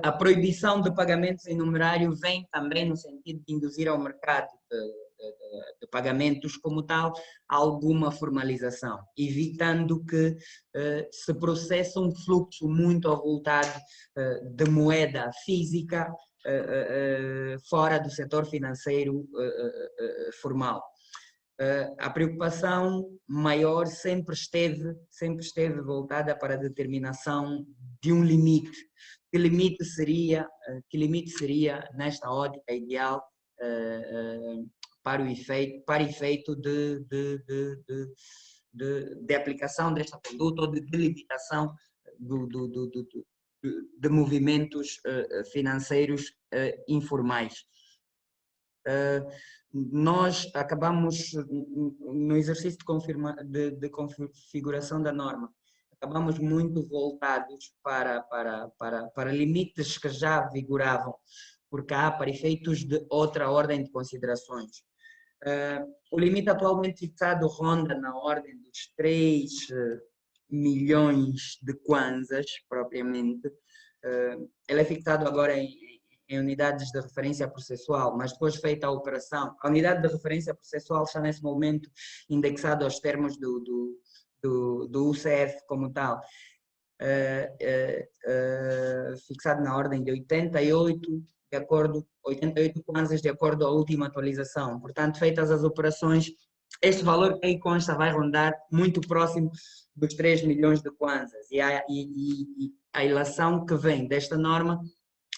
A proibição de pagamentos em numerário vem também no sentido de induzir ao mercado de pagamentos como tal alguma formalização, evitando que se processe um fluxo muito avultado de moeda física fora do setor financeiro formal. A preocupação maior sempre esteve voltada para a determinação de um limite. Que limite seria nesta ótica ideal para efeito de aplicação desta conduta ou de delimitação de movimentos financeiros informais. Nós acabamos, no exercício de configuração da norma, acabamos muito voltados para limites que já vigoravam por cá, para efeitos de outra ordem de considerações. O limite atualmente fixado ronda na ordem dos 3 milhões de kwanzas, propriamente. Ele é fixado agora em unidades de referência processual, mas depois feita a operação, a unidade de referência processual está nesse momento indexada aos termos do UCF como tal, fixado na ordem de 88 kwanzas de acordo à última atualização. Portanto, feitas as operações, este valor que aí consta vai rondar muito próximo dos 3 milhões de kwanzas, e a ilação que vem desta norma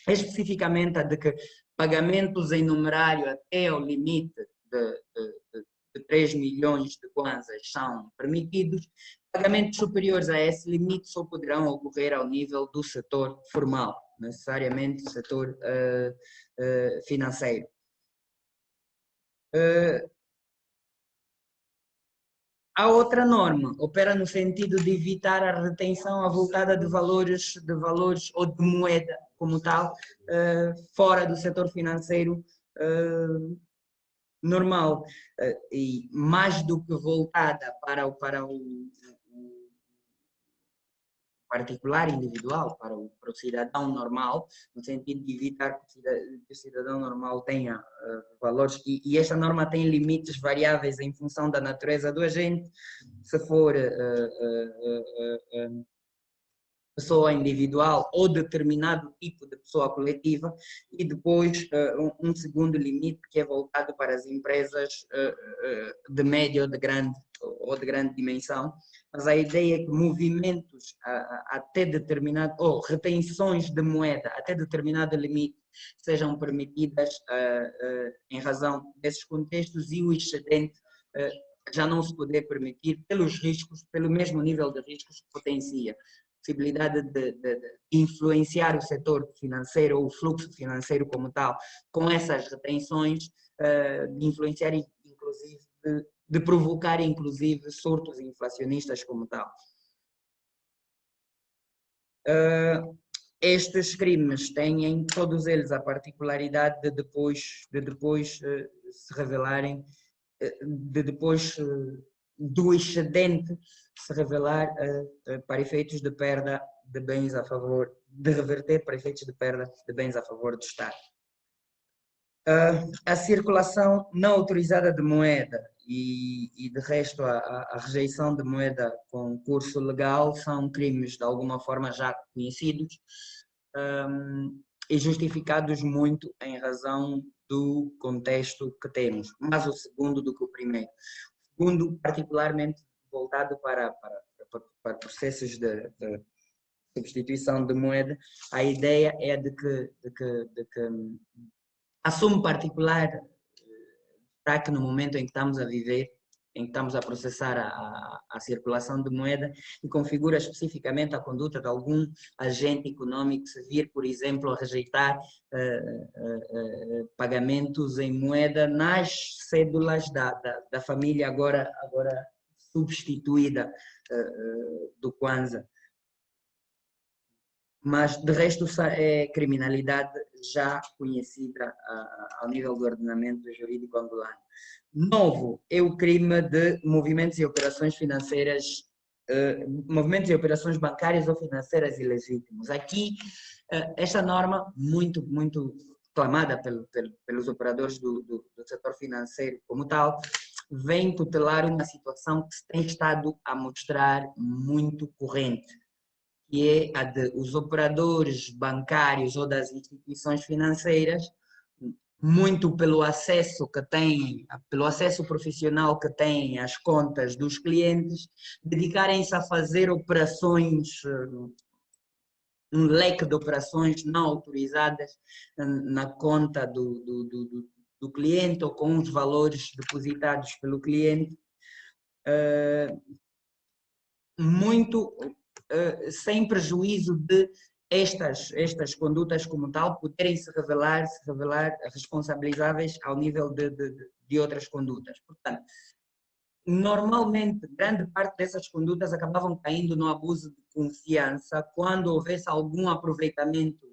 é especificamente a de que pagamentos em numerário até ao limite de 3 milhões de kwanzas são permitidos. Pagamentos superiores a esse limite só poderão ocorrer ao nível do setor formal, necessariamente do setor financeiro. A outra norma opera no sentido de evitar a retenção avultada de valores ou de moeda como tal, fora do setor financeiro normal, e mais do que voltada para o particular individual, para o cidadão normal, no sentido de evitar que o cidadão normal tenha valores, e esta norma tem limites variáveis em função da natureza do agente. Se for pessoa individual ou determinado tipo de pessoa coletiva, e depois um segundo limite que é voltado para as empresas de média ou de grande dimensão, mas a ideia é que movimentos até determinado, ou retenções de moeda até determinado limite sejam permitidas em razão desses contextos, e o excedente já não se poder permitir pelos riscos, pelo mesmo nível de riscos que potencia. Possibilidade de influenciar o setor financeiro ou o fluxo financeiro como tal, com essas retenções, de influenciar inclusive, de provocar inclusive surtos inflacionistas como tal. Estes crimes têm, todos eles, a particularidade de depois se revelarem, de depois do excedente se revelar para efeitos de perda de bens a favor, de reverter para efeitos de perda de bens a favor do Estado. A circulação não autorizada de moeda e de resto, a rejeição de moeda com curso legal são crimes de alguma forma já conhecidos e justificados muito em razão do contexto que temos, mais o segundo do que o primeiro. O segundo, particularmente voltado para processos de substituição de moeda, a ideia é de que assume particular para que no momento em que estamos a viver, em que estamos a processar a circulação de moeda e configura especificamente a conduta de algum agente econômico se vir, por exemplo, a rejeitar pagamentos em moeda nas cédulas da família agora substituída do Kwanza. Mas, de resto, é criminalidade já conhecida ao nível do ordenamento jurídico angolano. Novo é o crime de movimentos e operações financeiras, movimentos e operações bancárias ou financeiras ilegítimos. Aqui, esta norma, muito clamada pelos operadores do setor financeiro como tal, vem tutelar uma situação que se tem estado a mostrar muito corrente, que é a de os operadores bancários ou das instituições financeiras, muito pelo acesso que têm, pelo acesso profissional que têm às contas dos clientes, dedicarem-se a fazer operações, um leque de operações não autorizadas na conta do cliente ou com os valores depositados pelo cliente, muito sem prejuízo de estas condutas como tal poderem se revelar responsabilizáveis ao nível de outras condutas. Portanto, normalmente, grande parte dessas condutas acabavam caindo no abuso de confiança quando houvesse algum aproveitamento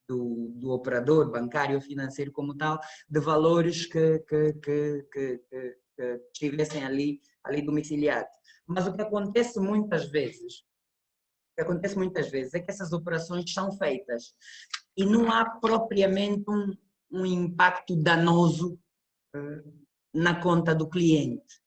do operador bancário ou financeiro como tal, de valores que estivessem ali domiciliados. Mas o que acontece muitas vezes é que essas operações são feitas e não há propriamente um impacto danoso na conta do cliente.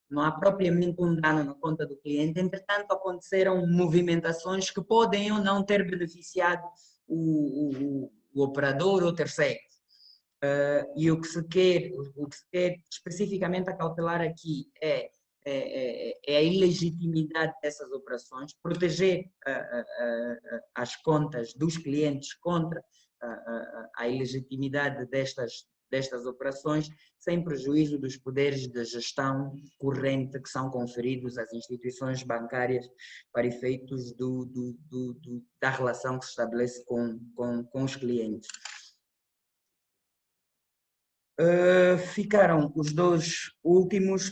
Não há propriamente um dano na conta do cliente, entretanto aconteceram movimentações que podem ou não ter beneficiado o operador ou terceiros. E o que se quer especificamente acautelar aqui é a ilegitimidade dessas operações, proteger as contas dos clientes contra a ilegitimidade destas operações, sem prejuízo dos poderes de gestão corrente que são conferidos às instituições bancárias para efeitos da relação que se estabelece com os clientes. Ficaram os dois últimos.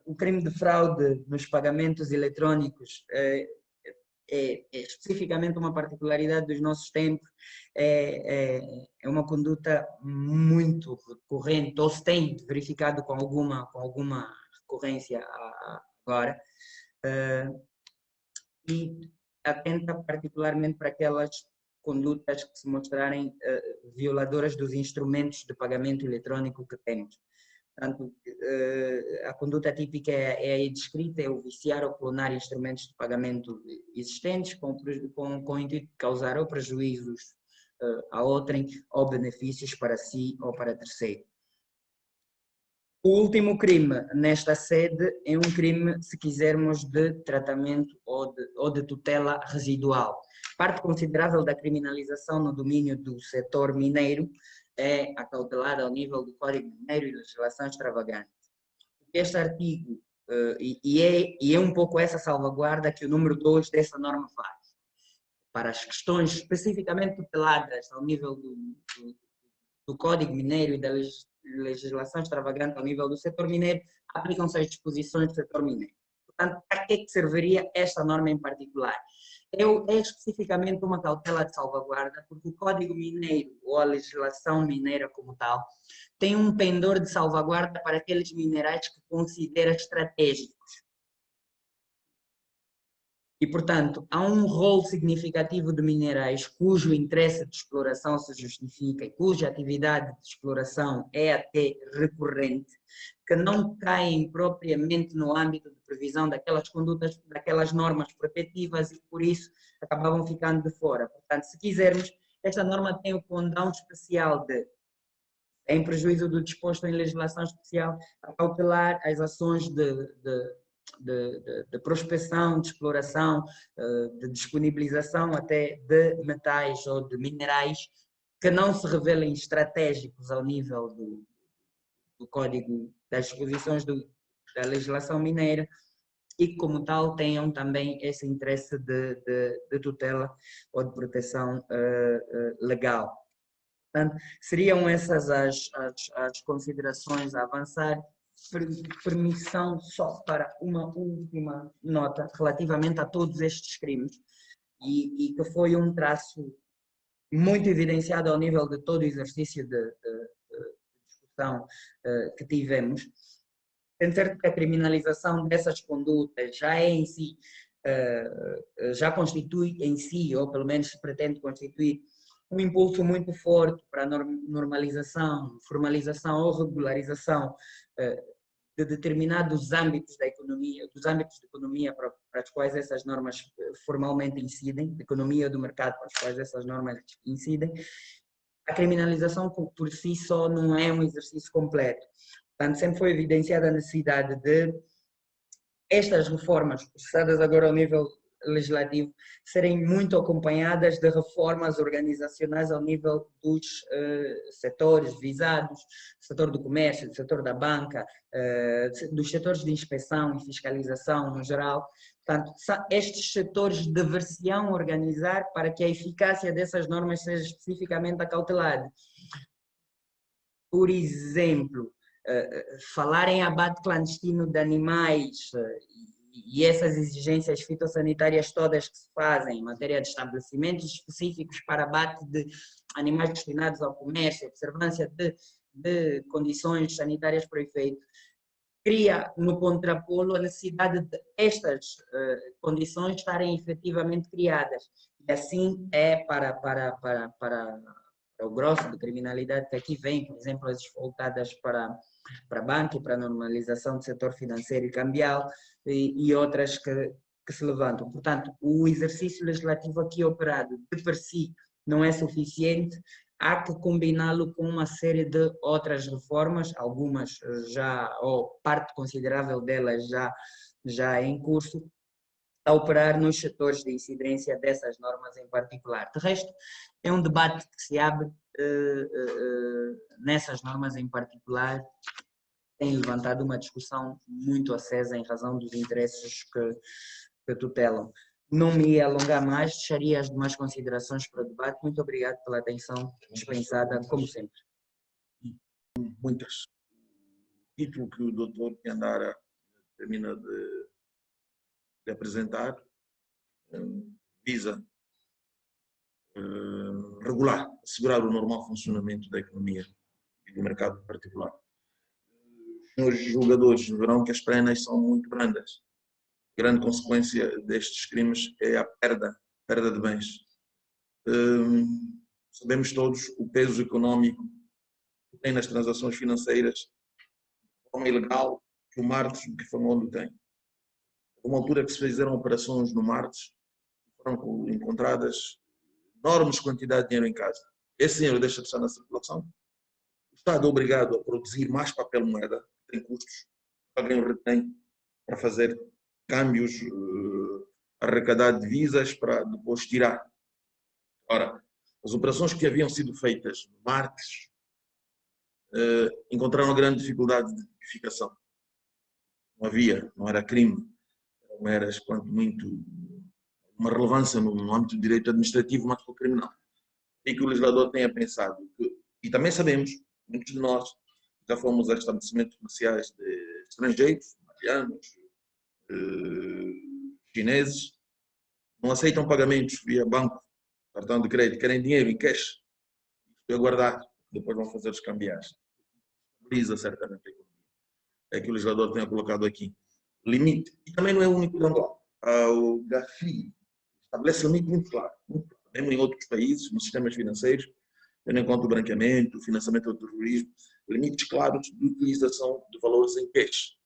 O crime de fraude nos pagamentos eletrónicos é especificamente uma particularidade dos nossos tempos, é uma conduta muito recorrente, ou se tem verificado com alguma recorrência agora, e atenta particularmente para aquelas condutas que se mostrarem violadoras dos instrumentos de pagamento eletrónico que temos. Portanto, a conduta típica é aí descrita, é o viciar ou clonar instrumentos de pagamento existentes com o intuito de causar ou prejuízos a outrem ou benefícios para si ou para terceiro. O último crime nesta sede é um crime, se quisermos, de tratamento ou de tutela residual. Parte considerável da criminalização no domínio do setor mineiro é acautelada ao nível do Código Mineiro e legislação extravagante. Este artigo, e é um pouco essa salvaguarda que o número 2 dessa norma faz, para as questões especificamente tuteladas ao nível do Código Mineiro e da legislação extravagante ao nível do setor mineiro, aplicam-se as disposições do setor mineiro. Portanto, para que serviria esta norma em particular? é especificamente uma cautela de salvaguarda, porque o Código Mineiro, ou a legislação mineira como tal, tem um pendor de salvaguarda para aqueles minerais que considera estratégicos. E, portanto, há um rol significativo de minerais cujo interesse de exploração se justifica e cuja atividade de exploração é até recorrente, que não caem propriamente no âmbito de previsão daquelas condutas, daquelas normas protetivas e, por isso, acabavam ficando de fora. Portanto, se quisermos, esta norma tem o condão especial de, em prejuízo do disposto em legislação especial, a cautelar as ações de prospecção, de exploração, de disponibilização até de metais ou de minerais que não se revelem estratégicos ao nível do código, das disposições da legislação mineira e que, como tal, tenham também esse interesse de tutela ou de proteção legal. Portanto, seriam essas as considerações a avançar. Permissão só para uma última nota relativamente a todos estes crimes e que foi um traço muito evidenciado ao nível de todo o exercício de discussão que tivemos. Tem certo que a criminalização dessas condutas já é em si, já constitui em si, ou pelo menos pretende constituir, um impulso muito forte para a normalização, formalização ou regularização de determinados âmbitos da economia, dos âmbitos de economia para os quais essas normas formalmente incidem, de economia do mercado para os quais essas normas incidem. A criminalização por si só não é um exercício completo. Portanto, sempre foi evidenciada a necessidade de estas reformas, processadas agora ao nível legislativo, serem muito acompanhadas de reformas organizacionais ao nível dos setores visados, do setor do comércio, do setor da banca, dos setores de inspeção e fiscalização no geral. Portanto, estes setores dever-se-ão organizar para que a eficácia dessas normas seja especificamente acautelada. Por exemplo, falar em abate clandestino de animais e essas exigências fitossanitárias todas que se fazem em matéria de estabelecimentos específicos para abate de animais destinados ao comércio, observância de condições sanitárias por efeito, cria no contrapolo a necessidade de estas condições estarem efetivamente criadas. E assim é para o grosso de criminalidade que aqui vem, por exemplo, as voltadas para a banca e para a normalização do setor financeiro e cambial e outras que se levantam. Portanto, o exercício legislativo aqui operado de per si não é suficiente, há que combiná-lo com uma série de outras reformas, algumas já, ou parte considerável delas já em curso, a operar nos setores de incidência dessas normas em particular. De resto, é um debate que se abre nessas normas em particular, tem levantado uma discussão muito acesa em razão dos interesses que tutelam. Não me ia alongar mais, deixaria as demais considerações para o debate. Muito obrigado pela atenção dispensada, como sempre. Muitas. O título que o doutor Piandara termina de apresentar visa regular, assegurar o normal funcionamento da economia e do mercado particular. Os senhores julgadores verão que as penas são muito brandas. Grande consequência destes crimes é a perda de bens. Sabemos todos o peso económico que tem nas transações financeiras de forma ilegal que o Martes, que foi onde tem. Uma altura que se fizeram operações no Martes, foram encontradas enormes quantidades de dinheiro em casa. Esse dinheiro deixa de estar na circulação. O Estado é obrigado a produzir mais papel moeda, que tem custos, alguém o retém para fazer câmbios, arrecadar divisas para depois tirar. Ora, as operações que haviam sido feitas no Marques encontraram grande dificuldade de tipificação. Não era crime, não era, quanto muito, uma relevância no âmbito do direito administrativo, mas para o criminal. E que o legislador tenha pensado, e também sabemos, muitos de nós já fomos a estabelecimentos comerciais de estrangeiros, italianos, chineses, não aceitam pagamentos via banco, cartão de crédito, querem dinheiro em cash, e aguardar, depois vão fazer os cambiais. Brisa certamente a economia. É que o legislador tenha colocado aqui. Limite. E também não é o único de Angola. O GAFI estabelece limite muito claro. Mesmo em outros países, nos sistemas financeiros, tendo em conta o branqueamento, o financiamento do terrorismo, limites claros de utilização de valores em cash.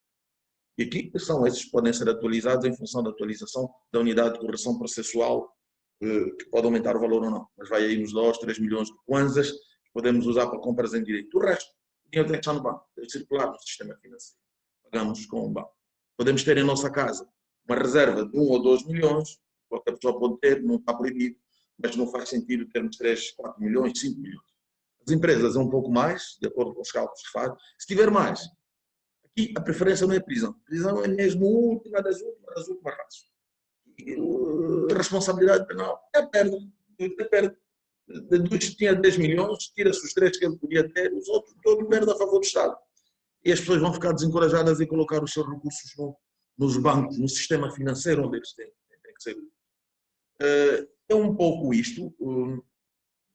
E aqui são esses que podem ser atualizados em função da atualização da unidade de correção processual, que pode aumentar o valor ou não. Mas vai aí nos 2, 3 milhões de kwanzas que podemos usar para compras em direito. O resto, o dinheiro tem que estar no banco, tem que circular no sistema financeiro. Pagamos com o banco. Podemos ter em nossa casa uma reserva de 1 ou 2 milhões, qualquer pessoa pode ter, não está proibido, mas não faz sentido termos 3, 4 milhões, 5 milhões. As empresas é um pouco mais, de acordo com os cálculos que fazem. Se tiver mais, aqui a preferência não é prisão. Prisão é mesmo a última das últimas razões. A responsabilidade penal é perda. É perda. Dos que tinha 10 milhões, tira-se os 3 que ele podia ter, os outros todo perde a favor do Estado. E as pessoas vão ficar desencorajadas em colocar os seus recursos nos bancos, no sistema financeiro onde eles têm que ser. É um pouco isto.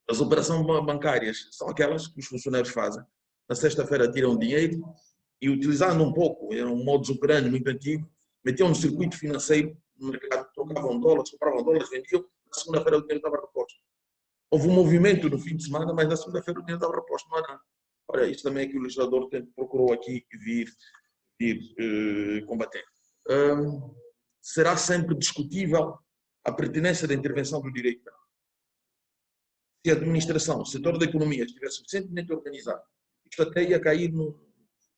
As operações bancárias são aquelas que os funcionários fazem. Na sexta-feira tiram dinheiro e, utilizando um pouco, era um modus operandi muito antigo, metiam no circuito financeiro, no mercado, trocavam dólares, compravam dólares, vendiam, na segunda-feira o dinheiro estava reposto. Houve um movimento no fim de semana, mas na segunda-feira o dinheiro estava reposto, não há nada. Olha, isso também é que o legislador procurou aqui vir combater. Será sempre discutível a pertinência da intervenção do direito penal. Se a administração, o setor da economia estiver suficientemente organizado, isto até ia cair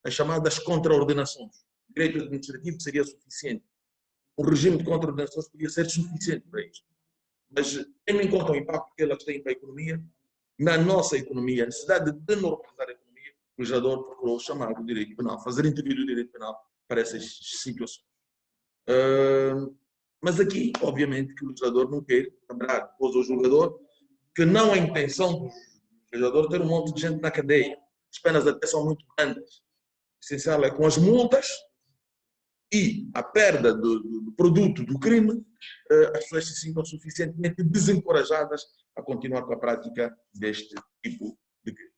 nas chamadas contraordenações. O direito administrativo seria suficiente. O regime de contraordenações podia ser suficiente para isto. Mas, tendo em conta o impacto que elas têm para a economia, na nossa economia, a necessidade de denormalizar a economia, o legislador procurou chamar o direito penal, fazer intervir o direito penal para essas situações. Mas aqui, obviamente, que o legislador não quer lembrar depois ao julgador que não é a intenção do legislador ter um monte de gente na cadeia. As penas até são muito grandes. O essencial é com as multas e a perda do produto do crime, as pessoas se sintam suficientemente desencorajadas a continuar com a prática deste tipo de crime.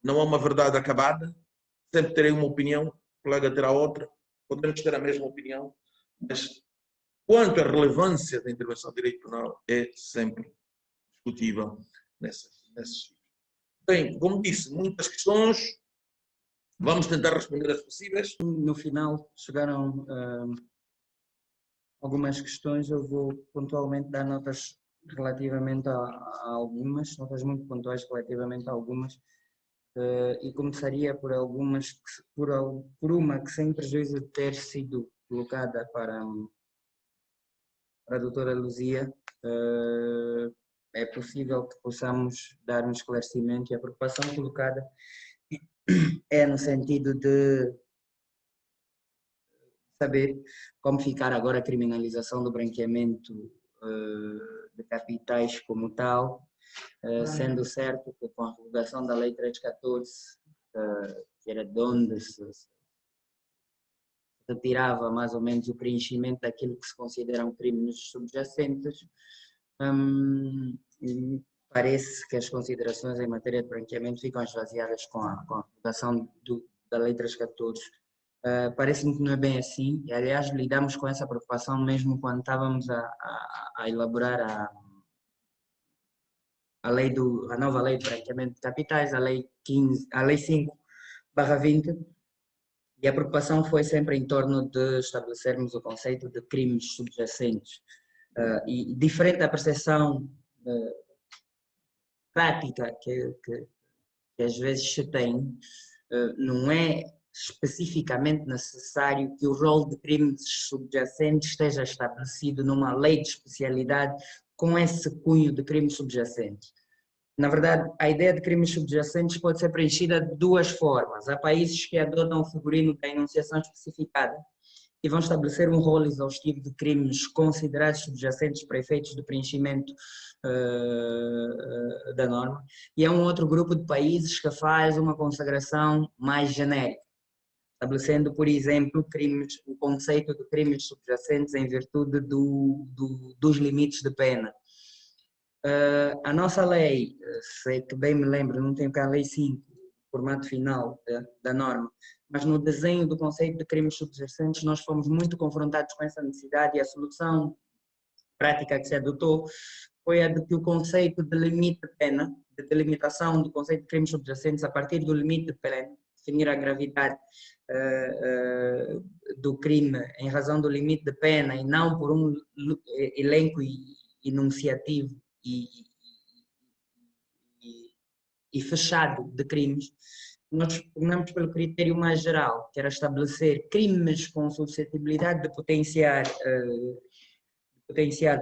Não há uma verdade acabada, sempre terei uma opinião, o colega terá outra, podemos ter a mesma opinião, mas quanto à relevância da intervenção do direito penal é sempre discutível nessas. Bem, como disse, muitas questões, vamos tentar responder as possíveis. No final chegaram algumas questões, eu vou pontualmente dar notas relativamente a algumas, notas muito pontuais relativamente a algumas, e começaria por algumas, por uma que sem prejuízo de ter sido colocada para a doutora Luzia, é possível que possamos dar um esclarecimento, e a preocupação colocada é no sentido de saber como ficar agora a criminalização do branqueamento de capitais como tal, sendo certo que com a revogação da Lei 314, que era de onde se retirava mais ou menos o preenchimento daquilo que se consideram crimes subjacentes, parece que as considerações em matéria de branqueamento ficam esvaziadas com a revogação da Lei 314. Parece-me que não é bem assim, e aliás lidamos com essa preocupação mesmo quando estávamos a elaborar a nova lei de branqueamento de capitais, a lei 5/20, e a preocupação foi sempre em torno de estabelecermos o conceito de crimes subjacentes. E diferente da percepção prática que às vezes se tem, não é especificamente necessário que o rol de crimes subjacentes esteja estabelecido numa lei de especialidade com esse cunho de crimes subjacentes. Na verdade, a ideia de crimes subjacentes pode ser preenchida de duas formas. Há países que adotam o figurino da enunciação especificada e vão estabelecer um rol exaustivo de crimes considerados subjacentes para efeitos de preenchimento da norma, e há um outro grupo de países que faz uma consagração mais genérica. estabelecendo, por exemplo, o conceito de crimes subjacentes em virtude dos limites de pena. A nossa lei, se que bem me lembro, não tenho cá a lei 5, formato final da norma, mas no desenho do conceito de crimes subjacentes nós fomos muito confrontados com essa necessidade, e a solução prática que se adotou foi a de que o conceito de limite de pena, de delimitação do conceito de crimes subjacentes a partir do limite de pena, definir a gravidade do crime em razão do limite de pena e não por um elenco enunciativo e fechado de crimes. Nós pugnamos pelo critério mais geral, que era estabelecer crimes com suscetibilidade de potenciar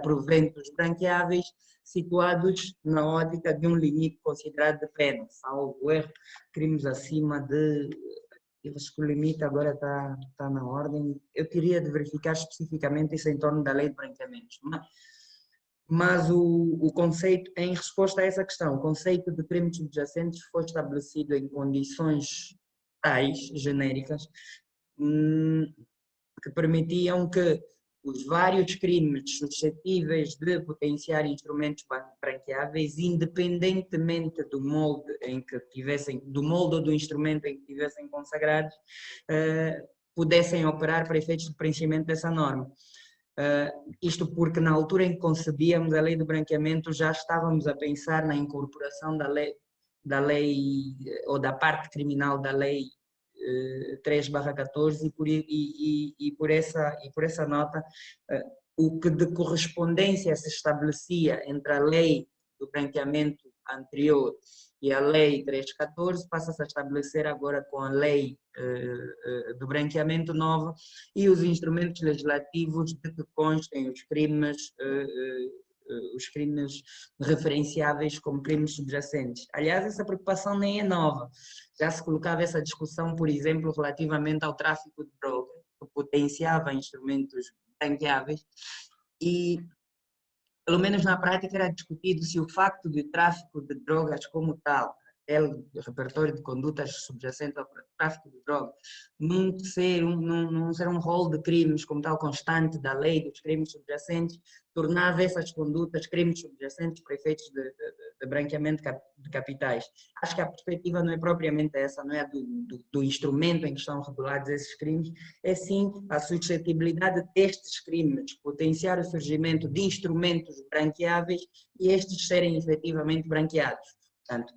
proventos branqueáveis situados na ótica de um limite considerado de pena, salvo erro, crimes acima de... Eu acho que o limite agora está na ordem. Eu teria de verificar especificamente isso em torno da lei de branqueamentos. Mas o conceito, em resposta a essa questão, o conceito de crimes subjacentes foi estabelecido em condições tais, genéricas, que permitiam que os vários crimes suscetíveis de potenciar instrumentos branqueáveis, independentemente do molde em que tivessem, do molde ou do instrumento em que tivessem consagrados, pudessem operar para efeitos de preenchimento dessa norma. Isto porque na altura em que concebíamos a lei de branqueamento já estávamos a pensar na incorporação da lei ou da parte criminal da lei 3/14 e por essa nota o que de correspondência se estabelecia entre a lei do branqueamento anterior e a lei 3/14 passa-se a estabelecer agora com a lei do branqueamento nova e os instrumentos legislativos de que constem os crimes referenciáveis como crimes subjacentes. Aliás, essa preocupação nem é nova. Já se colocava essa discussão, por exemplo, relativamente ao tráfico de droga, que potenciava instrumentos branqueáveis e, pelo menos na prática, era discutido se o facto de tráfico de drogas como tal, o repertório de condutas subjacentes ao tráfico de drogas, não ser um rol de crimes como tal constante da lei dos crimes subjacentes, tornava essas condutas crimes subjacentes para efeitos de branqueamento de capitais. Acho que a perspectiva não é propriamente essa, não é a do instrumento em que estão regulados esses crimes, é sim a suscetibilidade destes crimes potenciar o surgimento de instrumentos branqueáveis e estes serem efetivamente branqueados. Portanto,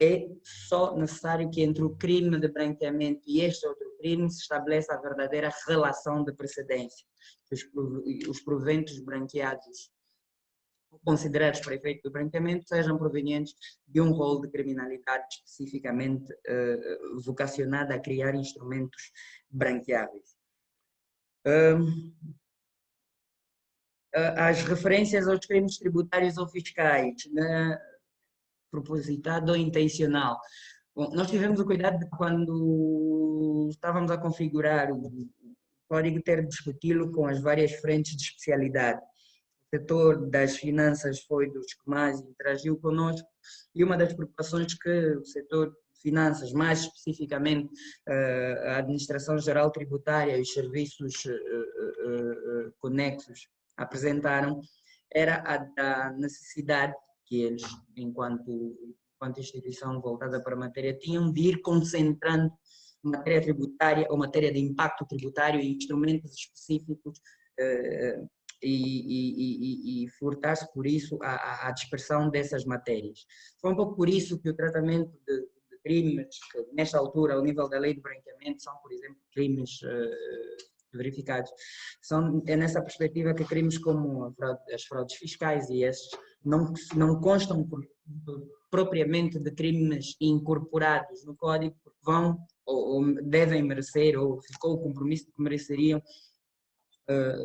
é só necessário que entre o crime de branqueamento e este outro crime se estabeleça a verdadeira relação de precedência. Os proventos branqueados considerados para efeito do branqueamento sejam provenientes de um rol de criminalidade especificamente vocacionada a criar instrumentos branqueáveis. As referências aos crimes tributários ou fiscais, propositado ou intencional. Bom, nós tivemos o cuidado de, quando estávamos a configurar o código, ter de discuti-lo com as várias frentes de especialidade. O setor das finanças foi dos que mais interagiu conosco e uma das preocupações que o setor de finanças, mais especificamente a Administração Geral Tributária e os serviços conexos apresentaram, era a da necessidade que eles, enquanto instituição voltada para a matéria, tinham de ir concentrando matéria tributária ou matéria de impacto tributário em instrumentos específicos e furtar-se por isso a dispersão dessas matérias. Foi um pouco por isso que o tratamento de crimes, que nesta altura, ao nível da lei de branqueamento, são, por exemplo, crimes verificados. É nessa perspectiva que crimes como as fraudes fiscais e esses não constam propriamente de crimes incorporados no código, porque vão ou devem merecer, ou ficou o compromisso de que mereceriam,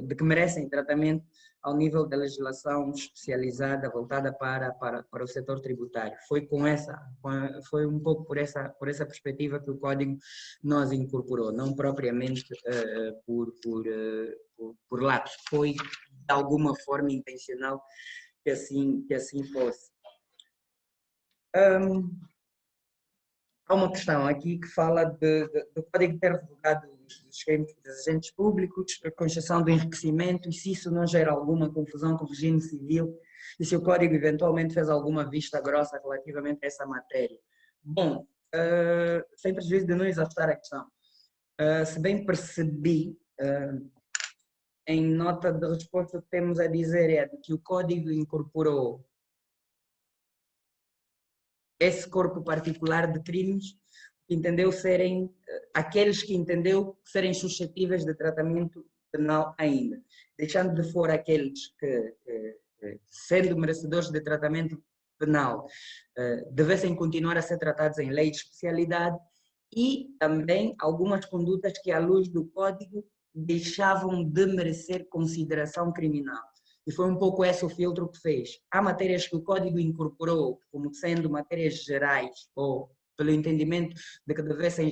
de que merecem tratamento ao nível da legislação especializada voltada para o setor tributário. Foi um pouco por essa perspectiva que o código nos incorporou, não propriamente por lapso, foi de alguma forma intencional que assim fosse. há uma questão aqui que fala do Código ter revogado os crimes dos agentes públicos, com exceção do enriquecimento, e se isso não gera alguma confusão com o regime civil, e se o Código eventualmente fez alguma vista grossa relativamente a essa matéria. Bom, sem prejuízo de não exaustar a questão, se bem percebi, em nota de resposta, o que temos a dizer é de que o Código incorporou esse corpo particular de crimes que entendeu serem, aqueles que entendeu serem suscetíveis de tratamento penal ainda, deixando de fora aqueles que, sendo merecedores de tratamento penal, devessem continuar a ser tratados em lei de especialidade, e também algumas condutas que, à luz do Código, deixavam de merecer consideração criminal. E foi um pouco esse o filtro que fez. Há matérias que o Código incorporou como sendo matérias gerais, ou pelo entendimento de que devessem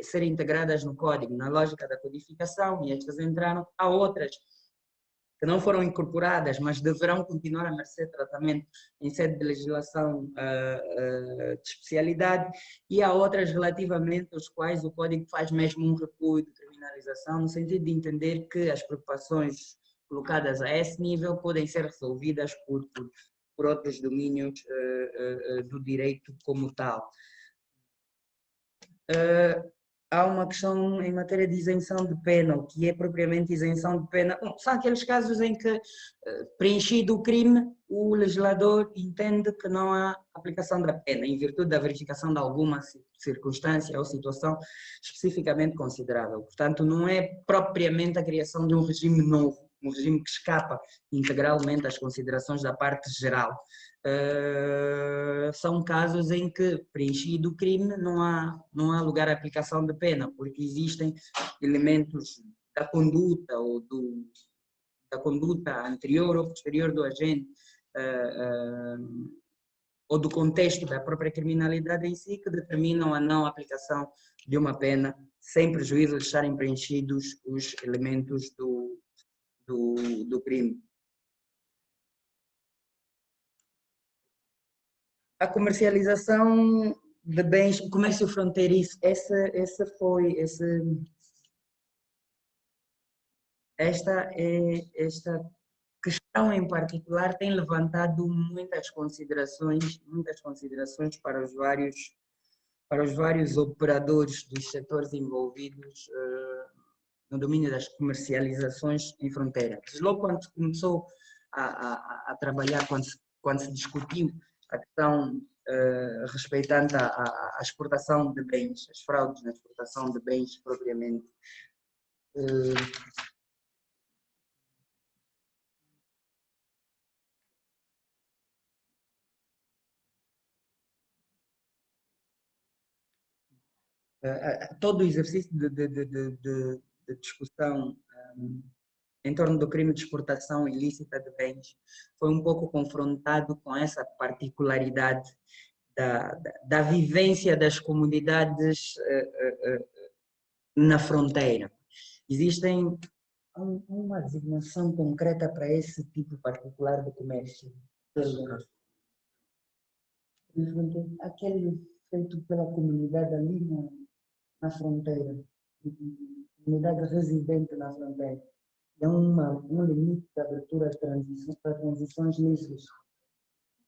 ser integradas no Código, na lógica da codificação, e estas entraram. Há outras que não foram incorporadas, mas deverão continuar a merecer tratamento em sede de legislação de especialidade, e há outras relativamente às quais o Código faz mesmo um recuo de criminalização, no sentido de entender que as preocupações colocadas a esse nível podem ser resolvidas por outros domínios do direito como tal. Há uma questão em matéria de isenção de pena, o que é propriamente isenção de pena. Bom, são aqueles casos em que, preenchido o crime, o legislador entende que não há aplicação da pena, em virtude da verificação de alguma circunstância ou situação especificamente considerável. Portanto, não é propriamente a criação de um regime novo, um regime que escapa integralmente às considerações da parte geral. São casos em que, preenchido o crime, não há lugar à aplicação de pena, porque existem elementos da conduta ou da conduta anterior ou posterior do agente, ou do contexto da própria criminalidade em si, que determinam a não aplicação de uma pena, sem prejuízo de estarem preenchidos os elementos do crime. A comercialização de bens, o comércio fronteiriço, esta questão em particular tem levantado muitas considerações para os vários operadores dos setores envolvidos no domínio das comercializações em fronteira. Logo quando se começou a trabalhar, quando se discutiu a questão respeitando a exportação de bens, as fraudes na exportação de bens propriamente todo o exercício de discussão em torno do crime de exportação ilícita de bens foi um pouco confrontado com essa particularidade da vivência das comunidades na fronteira. Existem uma designação concreta para esse tipo particular de comércio? Aquele feito pela comunidade ali na fronteira, comunidade residente na fronteira. É um limite de abertura para transições lícitas.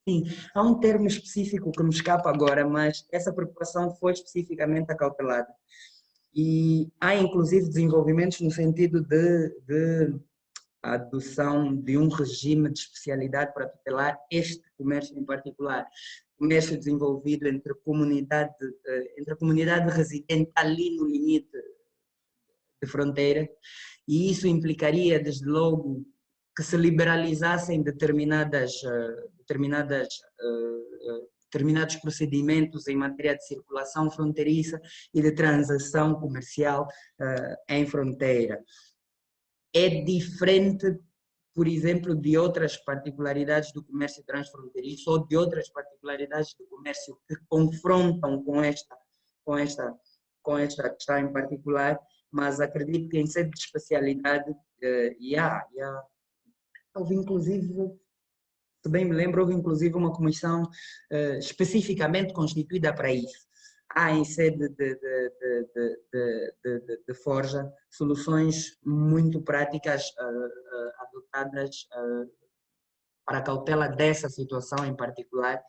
Sim, há um termo específico que me escapa agora, mas essa preocupação foi especificamente acautelada. E há inclusive desenvolvimentos no sentido de adoção de um regime de especialidade para tutelar este comércio em particular. Comércio desenvolvido entre a comunidade residente ali no limite de fronteira, e isso implicaria, desde logo, que se liberalizassem determinados procedimentos em matéria de circulação fronteiriça e de transação comercial em fronteira. É diferente, por exemplo, de outras particularidades do comércio transfronteiriço ou de outras particularidades do comércio que confrontam com esta questão em particular, mas acredito que em sede de especialidade houve inclusive Se bem me lembro, houve inclusive uma comissão especificamente constituída para isso. Há em sede de Forja soluções muito práticas adotadas para a cautela dessa situação em particular,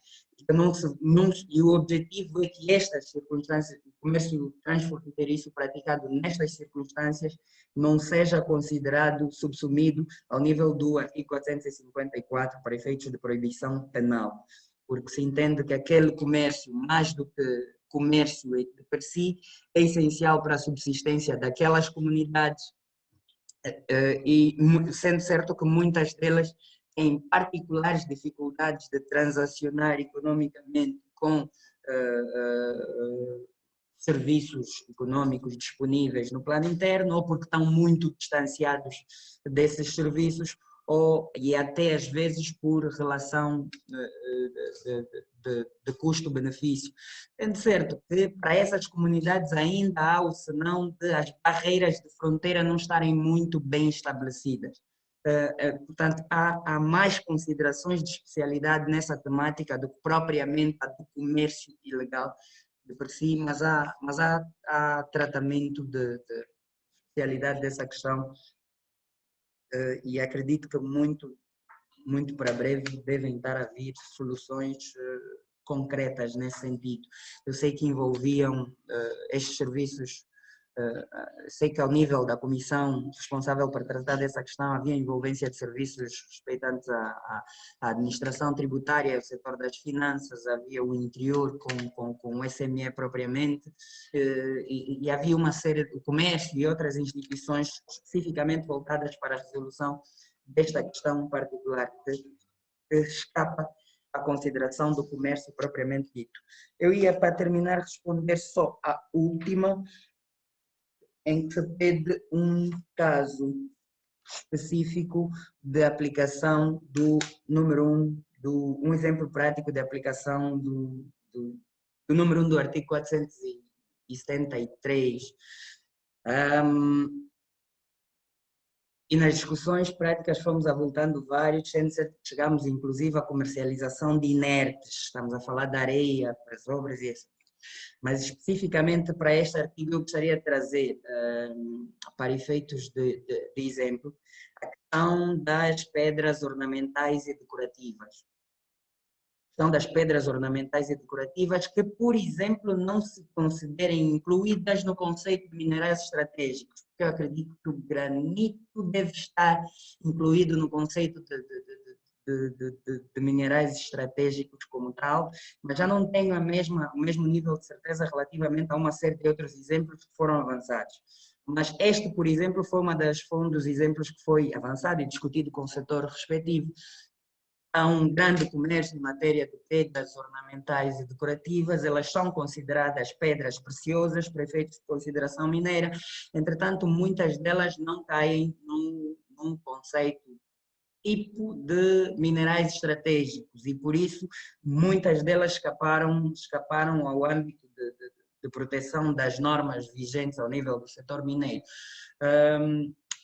e o objetivo é que estas circunstâncias, o comércio transfronteiriço praticado nestas circunstâncias não seja considerado subsumido ao nível do artigo 454 para efeitos de proibição penal, porque se entende que aquele comércio, mais do que comércio de per si, é essencial para a subsistência daquelas comunidades, e sendo certo que muitas delas têm particulares dificuldades de transacionar economicamente com serviços econômicos disponíveis no plano interno, ou porque estão muito distanciados desses serviços, e até às vezes por relação de custo-benefício. Sendo certo que para essas comunidades ainda há o senão de as barreiras de fronteira não estarem muito bem estabelecidas. Portanto, há mais considerações de especialidade nessa temática do que propriamente a do comércio ilegal de por si, mas há tratamento de especialidade dessa questão, e acredito que muito para breve devem estar a vir soluções concretas nesse sentido. Eu sei que envolviam estes serviços. Sei que ao nível da comissão responsável por tratar dessa questão havia envolvência de serviços respeitantes à administração tributária, o setor das finanças, havia o interior com o SME propriamente, e havia uma série de comércio e outras instituições especificamente voltadas para a resolução desta questão particular que escapa à consideração do comércio propriamente dito. Eu ia, para terminar, responder só à última, em que se pede um caso específico de aplicação do número 1, um exemplo prático de aplicação do número 1 do artigo 473. E nas discussões práticas fomos avultando vários, chegamos inclusive à comercialização de inertes, estamos a falar da areia, para as obras e assim. Mas especificamente para este artigo eu gostaria de trazer, para efeitos de exemplo, a questão das pedras ornamentais e decorativas. A questão das pedras ornamentais e decorativas que, por exemplo, não se considerem incluídas no conceito de minerais estratégicos, porque eu acredito que o granito deve estar incluído no conceito de minerais estratégicos como tal, mas já não tenho o mesmo nível de certeza relativamente a uma série de outros exemplos que foram avançados. Mas este, por exemplo, foi um dos exemplos que foi avançado e discutido com o setor respectivo. Há um grande comércio em matéria de pedras ornamentais e decorativas, elas são consideradas pedras preciosas para efeitos de consideração mineira, entretanto, muitas delas não caem num conceito tipo de minerais estratégicos e por isso muitas delas escaparam ao âmbito de proteção das normas vigentes ao nível do setor mineiro.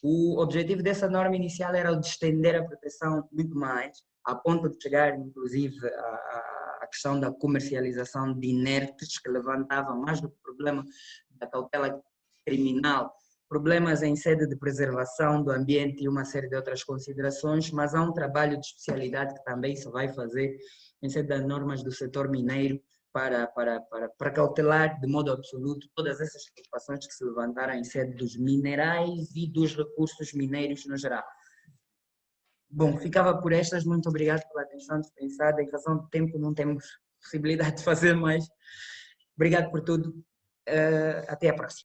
O objetivo dessa norma inicial era o de estender a proteção muito mais, a ponto de chegar inclusive à questão da comercialização de inertes, que levantava mais do que o problema da cautela criminal, problemas em sede de preservação do ambiente e uma série de outras considerações, mas há um trabalho de especialidade que também se vai fazer em sede das normas do setor mineiro para cautelar de modo absoluto todas essas preocupações que se levantaram em sede dos minerais e dos recursos mineiros no geral. Bom, ficava por estas, muito obrigado pela atenção dispensada, em razão do tempo não temos possibilidade de fazer mais. Obrigado por tudo, até a próxima.